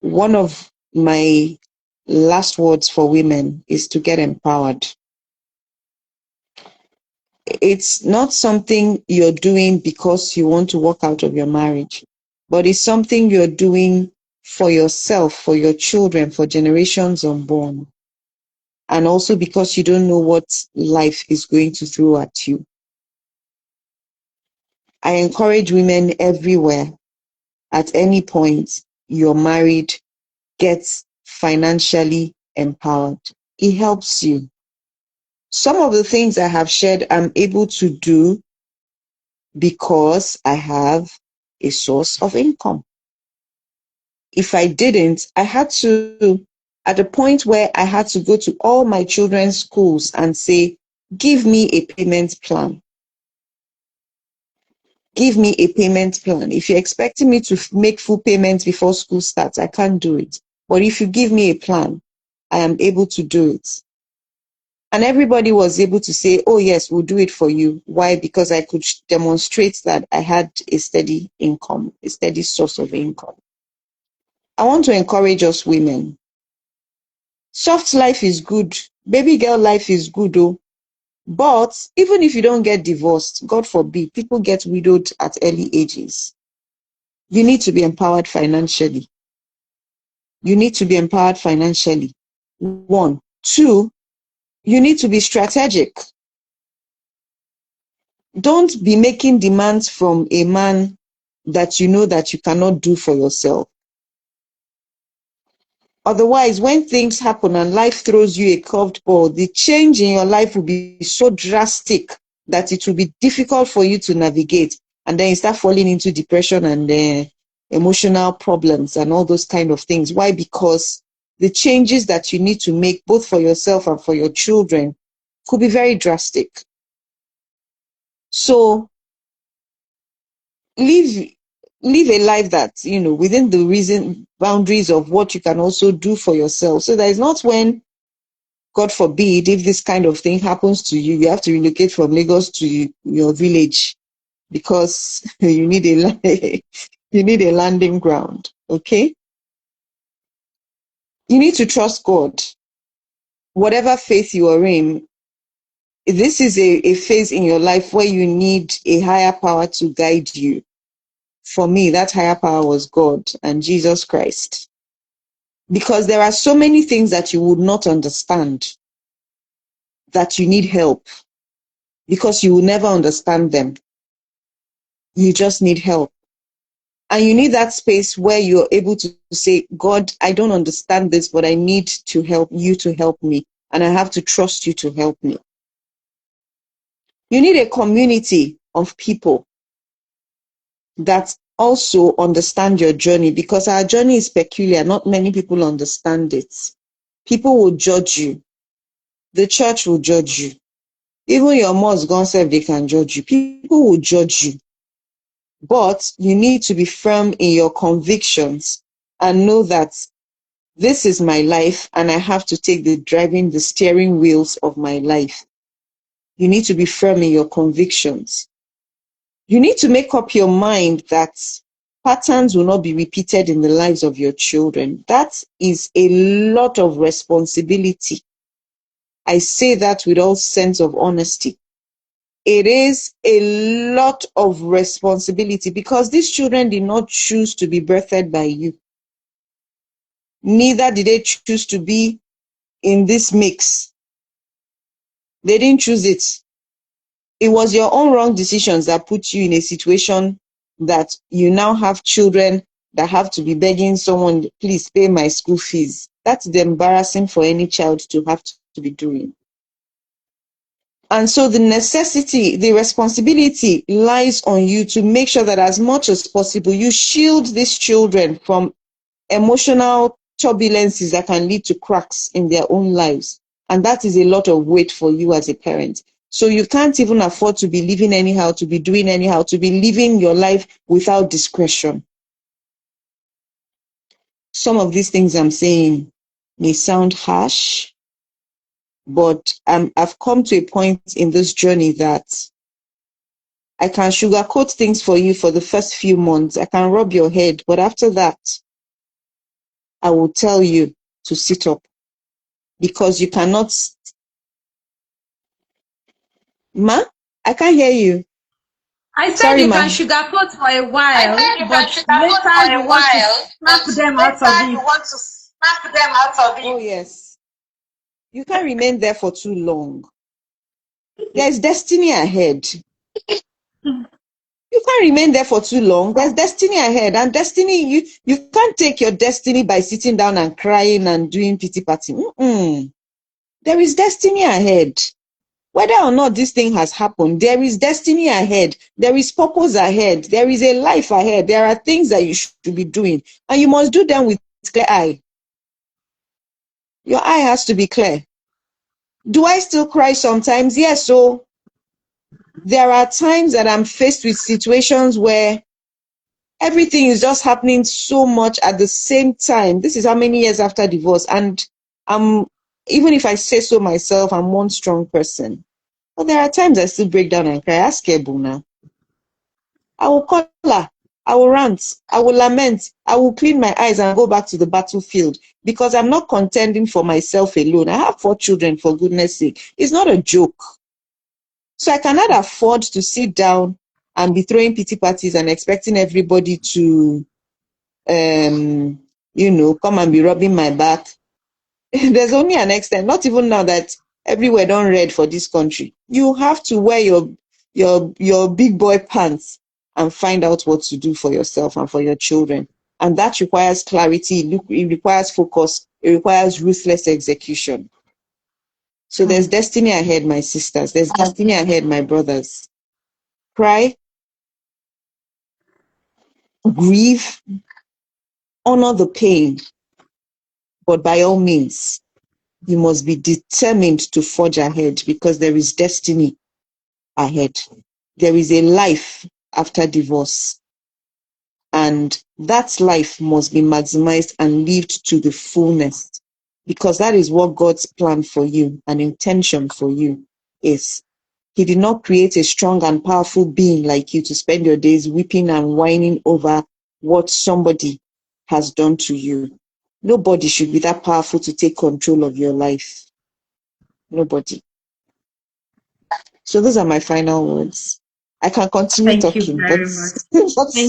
One of my last words for women is to get empowered. It's not something you're doing because you want to walk out of your marriage, but it's something you're doing for yourself, for your children, for generations unborn, and also because you don't know what life is going to throw at you. I encourage women everywhere, at any point you're married, get financially empowered. It helps you. Some of the things I have shared, I'm able to do because I have a source of income. If I didn't, I had to, at a point where I had to go to all my children's schools and say, give me a payment plan. Give me a payment plan. If you're expecting me to make full payments before school starts, I can't do it. But if you give me a plan, I am able to do it. And everybody was able to say, oh yes, we'll do it for you. Why? Because I could demonstrate that I had a steady income, a steady source of income. I want to encourage us women. Soft life is good. Baby girl life is good, oh. But even if you don't get divorced, God forbid, people get widowed at early ages. You need to be empowered financially. You need to be empowered financially. One. Two, you need to be strategic. Don't be making demands from a man that you know that you cannot do for yourself. Otherwise, when things happen and life throws you a curved ball, the change in your life will be so drastic that it will be difficult for you to navigate. And then you start falling into depression and emotional problems and all those kind of things. Why? Because the changes that you need to make, both for yourself and for your children, could be very drastic. So live a life that, within the reason boundaries of what you can also do for yourself. So that it's not when, God forbid, if this kind of thing happens to you, you have to relocate from Lagos to your village because you need a landing ground. Okay? You need to trust God. Whatever faith you are in, this is a phase in your life where you need a higher power to guide you. For me, that higher power was God and Jesus Christ. Because there are so many things that you would not understand that you need help because you will never understand them. You just need help. And you need that space where you're able to say, God, I don't understand this, but I need to help you to help me. And I have to trust you to help me. You need a community of people that also understand your journey because our journey is peculiar. Not many people understand it. People will judge you. The church will judge you. Even your mosque gone self, they can judge you. People will judge you. But you need to be firm in your convictions and know that this is my life and I have to take the steering wheels of my life. You need to be firm in your convictions. You need to make up your mind that patterns will not be repeated in the lives of your children. That is a lot of responsibility. I say that with all sense of honesty. It is a lot of responsibility because these children did not choose to be birthed by you. Neither did they choose to be in this mix. They didn't choose it. It was your own wrong decisions that put you in a situation that you now have children that have to be begging someone, please pay my school fees. That's embarrassing for any child to have to be doing. And so the responsibility lies on you to make sure that as much as possible, you shield these children from emotional turbulences that can lead to cracks in their own lives. And that is a lot of weight for you as a parent. So you can't even afford to be living anyhow, to be doing anyhow, to be living your life without discretion. Some of these things I'm saying may sound harsh, but I've come to a point in this journey that I can sugarcoat things for you for the first few months. I can rub your head, but after that, I will tell you to sit up because you cannot. Ma, I can't hear you. I said Sorry, you can ma. sugarcoat for a I while, said you can but sugarcoat for later a you want to while, snap but them out of later you it. want to snap them out of it. Oh, yes. You can't remain there for too long. There's destiny ahead. You can't remain there for too long. There's destiny ahead. And destiny, you can't take your destiny by sitting down and crying and doing pity party. There is destiny ahead. Whether or not this thing has happened, there is destiny ahead. There is purpose ahead. There is a life ahead. There are things that you should be doing, and you must do them with clear eye. Your eye has to be clear. Do I still cry sometimes? Yes. So there are times that I'm faced with situations where everything is just happening so much at the same time. This is how many years after divorce, and I'm, even if I say so myself, I'm one strong person. But there are times I still break down and cry. Ask Ebuna. I will call her. I will rant. I will lament. I will clean my eyes and go back to the battlefield, because I'm not contending for myself alone. I have 4 children, for goodness sake. It's not a joke. So I cannot afford to sit down and be throwing pity parties and expecting everybody to, come and be rubbing my back. There's only an extent, not even now that everywhere don't read for this country. You have to wear your big boy pants and find out what to do for yourself and for your children. And that requires clarity, it requires focus, it requires ruthless execution. So there's destiny ahead, my sisters. There's destiny ahead, my brothers. Cry, grieve, honor the pain, but by all means, you must be determined to forge ahead, because there is destiny ahead. There is a life after divorce, and that life must be maximized and lived to the fullness, because that is what God's plan for you and intention for you is. He did not create a strong and powerful being like you to spend your days weeping and whining over what somebody has done to you. Nobody should be that powerful to take control of your life. Nobody. So those are my final words. I can continue Thank you talking, but very much.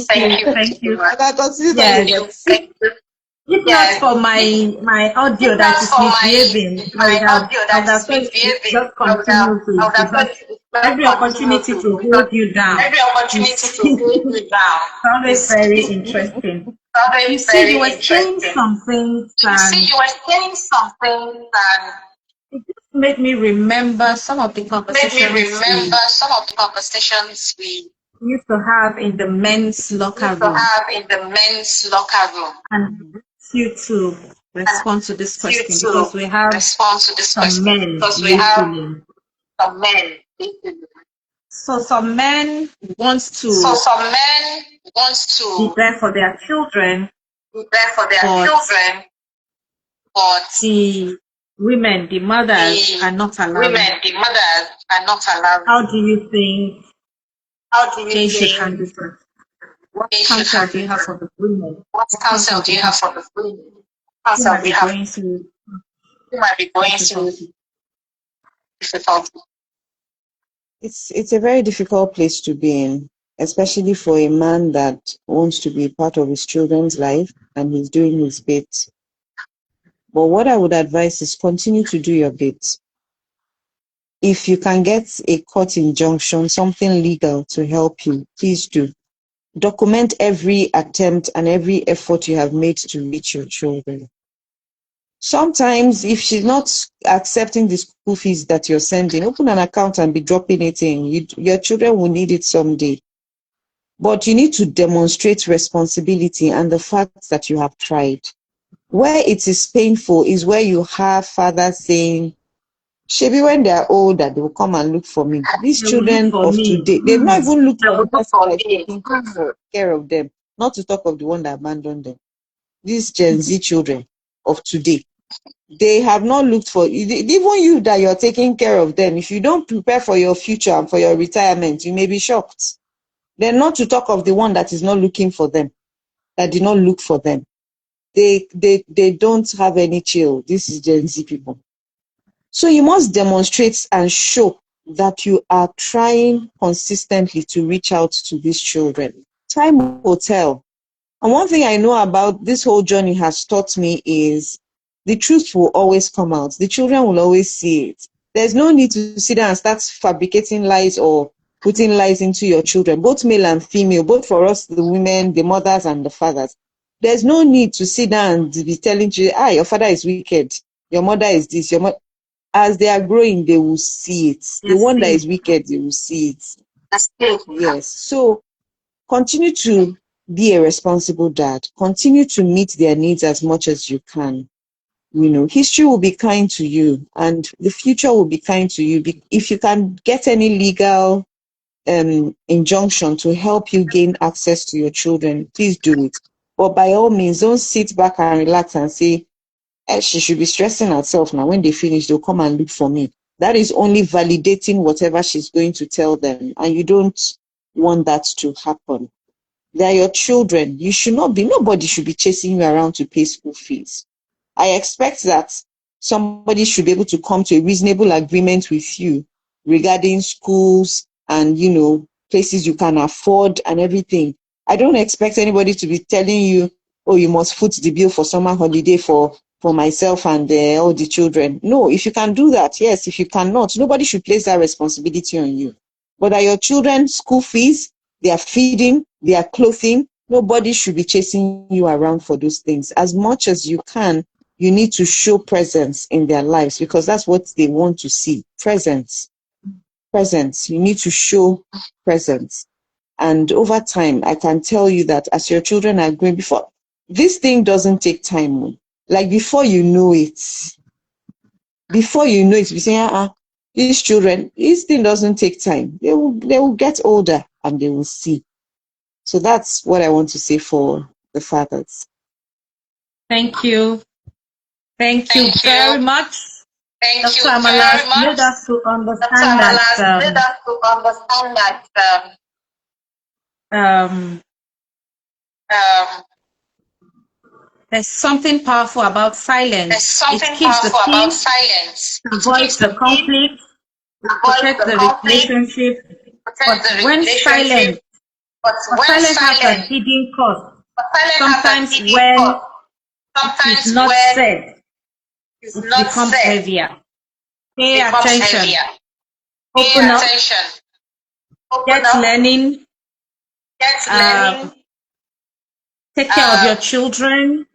Thank you. Thank you. I can continue Yes. talking, but If not for my audio that is misbehaving, I would have said just continue to because every opportunity to hold you down is always very interesting. You see, you were saying some things and it just made me remember some of the conversations we used to have in the men's locker room. And you to respond to this question because we have some men listening. So some men wants to be there for their children, but the women, the mothers, are not allowed. How do you think they should handle it? What counsel do you have for the women? What counsel do you have for the women who might be going through difficulty? it's a very difficult place to be in, especially for a man that wants to be part of his children's life and he's doing his bit. But what I would advise is continue to do your bit. If you can get a court injunction, something legal to help you, please do. Document every attempt and every effort you have made to reach your children. Sometimes, if she's not accepting the school fees that you're sending, open an account and be dropping it in. Your children will need it someday. But you need to demonstrate responsibility and the fact that you have tried. Where it is painful is where you have fathers saying, Shebi, when they are older, they will come and look for me. These children of today, they've not even looked for the person that is taking care of them, not to talk of the one that abandoned them. These Gen Z children of today, they have not looked for, even you that you're taking care of them, if you don't prepare for your future and for your retirement, you may be shocked. Then not to talk of the one that is not looking for them, that did not look for them. They don't have any chill. This is Gen Z people. So you must demonstrate and show that you are trying consistently to reach out to these children. Time will tell. And one thing I know about this whole journey has taught me is the truth will always come out. The children will always see it. There's no need to sit down and start fabricating lies or putting lies into your children, both male and female, both for us, the women, the mothers, and the fathers. There's no need to sit down and be telling you, your father is wicked, your mother is this, your mother. as they are growing, they will see it. The Yes, one that see. is wicked, they will see it. Yes. So continue to be a responsible dad. Continue to meet their needs as much as you can. History will be kind to you and the future will be kind to you. If you can get any legal injunction to help you gain access to your children, please do it. But by all means, don't sit back and relax and say, she should be stressing herself now. When they finish, they'll come and look for me. That is only validating whatever she's going to tell them. And you don't want that to happen. They're your children. Nobody should be chasing you around to pay school fees. I expect that somebody should be able to come to a reasonable agreement with you regarding schools and, places you can afford and everything. I don't expect anybody to be telling you, oh, you must foot the bill for summer holiday for myself and all the children. No, if you can do that, yes. If you cannot, nobody should place that responsibility on you. But are your children school fees, their feeding, their clothing, nobody should be chasing you around for those things. As much as you can, you need to show presence in their lives because that's what they want to see. Presence. You need to show presence. And over time, I can tell you that as your children are growing, this thing doesn't take time. Like before you know it, you say, these children, this thing doesn't take time. They will get older and they will see. So that's what I want to say for the fathers. Thank you. Thank you very much. Thank Dr. you very Amalas much. made us to Dr. understand Amalas made that us to understand there's something powerful about silence. there's something It keeps the powerful about peace, silence. It avoids keeps the the peace, conflict, avoids protects the the conflict, relationship. protects But the when relationship. silence, But when silence has a silence, hidden cost. but silence has a Sometimes hidden when cost. it Sometimes is not when said, it's it not becomes said, heavier. Pay it becomes attention. heavier. Pay Open up. attention. Open Get up. learning. Get learning. Take care of your children.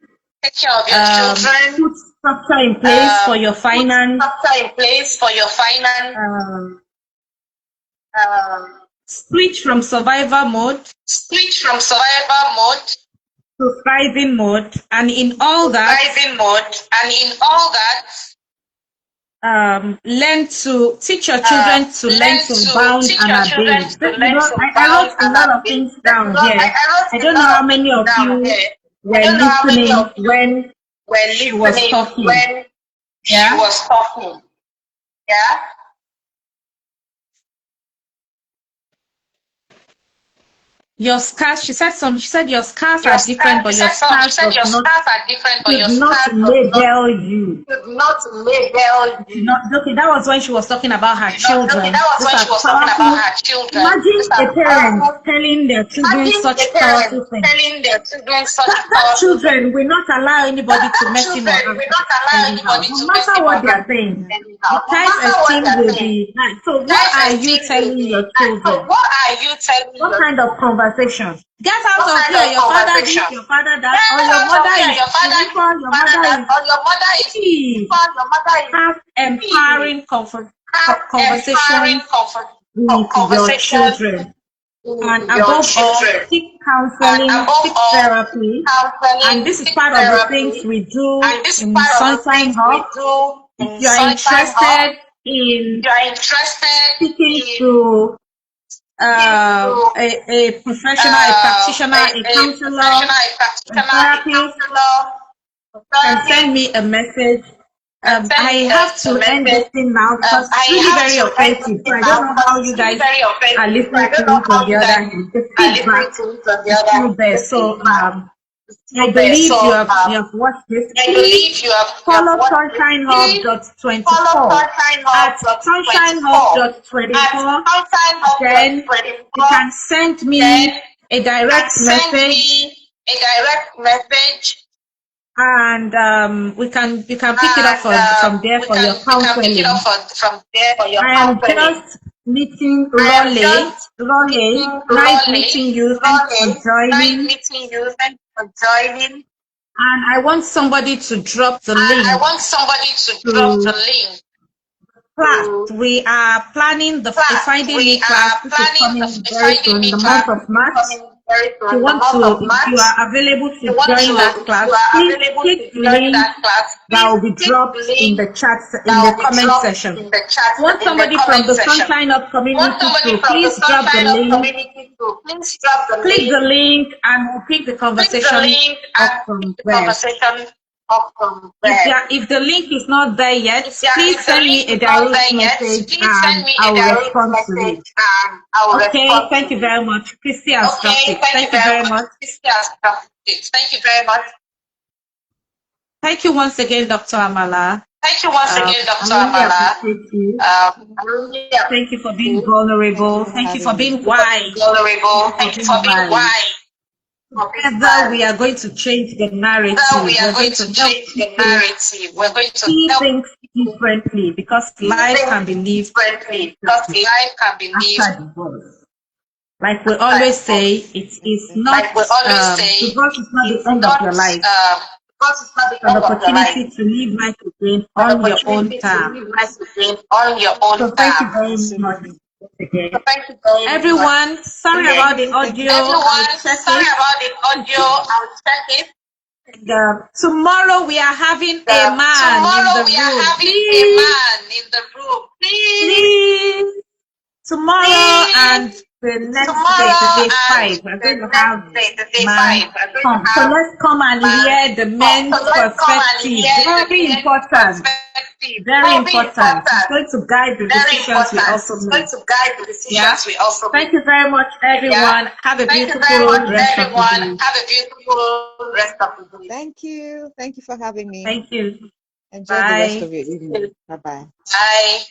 Take care of your children. Put structure in place for your finance. Put structure in place for your finance. Switch from survival mode Switch from survival mode to thriving mode, and in all that, thriving mode, and in all that, learn to teach your children to learn to abound teach and your children obey. to learn to I bound wrote a and lot of obey. things down here. I I don't know how many of you were listening when she was talking. when she was talking. Yeah. Your scars, she said your scars are different, but your scars are different, but your should not label you. Should not label you. Okay, that was when she was talking about her children. Okay, that was when she was talking about her children. Imagine a parent telling their children such powerful things. That children will not allow anybody to mess him up. No matter what they are saying, the self-esteem will be high. So what are you telling your children? What kind of conversation? Get out of here. Your father this, your father that, or your mother is your mother is key. Have empowering conversation with your children. And above all, seek counseling, seek therapy. And this is part of the things we do in Sunshine Hub. If you are interested in speaking to a professional, a practitioner, a counselor, a therapist, can send me a message. I have to end this thing now because it's really very offensive. So I don't know how you guys are listening to it on the other hand. The feedback is still there. So I believe you have watched this. Please follow SunshineHub.24 at SunshineHub.24. Then you can send me a direct message. And you can pick it up from there for your counseling. I am just meeting Raleigh. Nice meeting you. Thanks for joining. And I want somebody to drop the link. class. We are planning the Finding Me class, which is coming very soon in the month of March. If you want to, if you are available to join that class, please click the link that will be dropped in the chat, in the comment section. Want somebody from the Sunshine Up community to please drop the link. Click the link and we'll pick the conversation up from there. If the link is not there yet, please send me a direct message and I will respond to it. Okay, thank you very much. Christy has dropped it. Thank you very much. Thank you very much. Thank you once again, Dr. Amala. Thank you once again, Dr. I really Amala. appreciate you. Thank you for being vulnerable. Thank you for being wise. Thank you for being wise. Together, we are going to change the narrative. We are going to change the narrative. We're going to see things differently because life can be lived differently. Because life can be after lived. divorce. Like we always say, it is not. Divorce is not the end of your life. It's an opportunity to live life again on your own terms. So thank you very much again. Everyone, sorry about the audio. I'll check it. Tomorrow we are having a man in the room. Please. Tomorrow and the next day, the day 5, we're going to have man come. So let's come and hear the men's perspective. Very important. Very important. It's going to guide the decisions we also make. Yeah. Thank you very much, everyone. Have a beautiful rest of the day. Thank you. Thank you for having me. Thank you. Enjoy the rest of your evening. Bye-bye. Bye.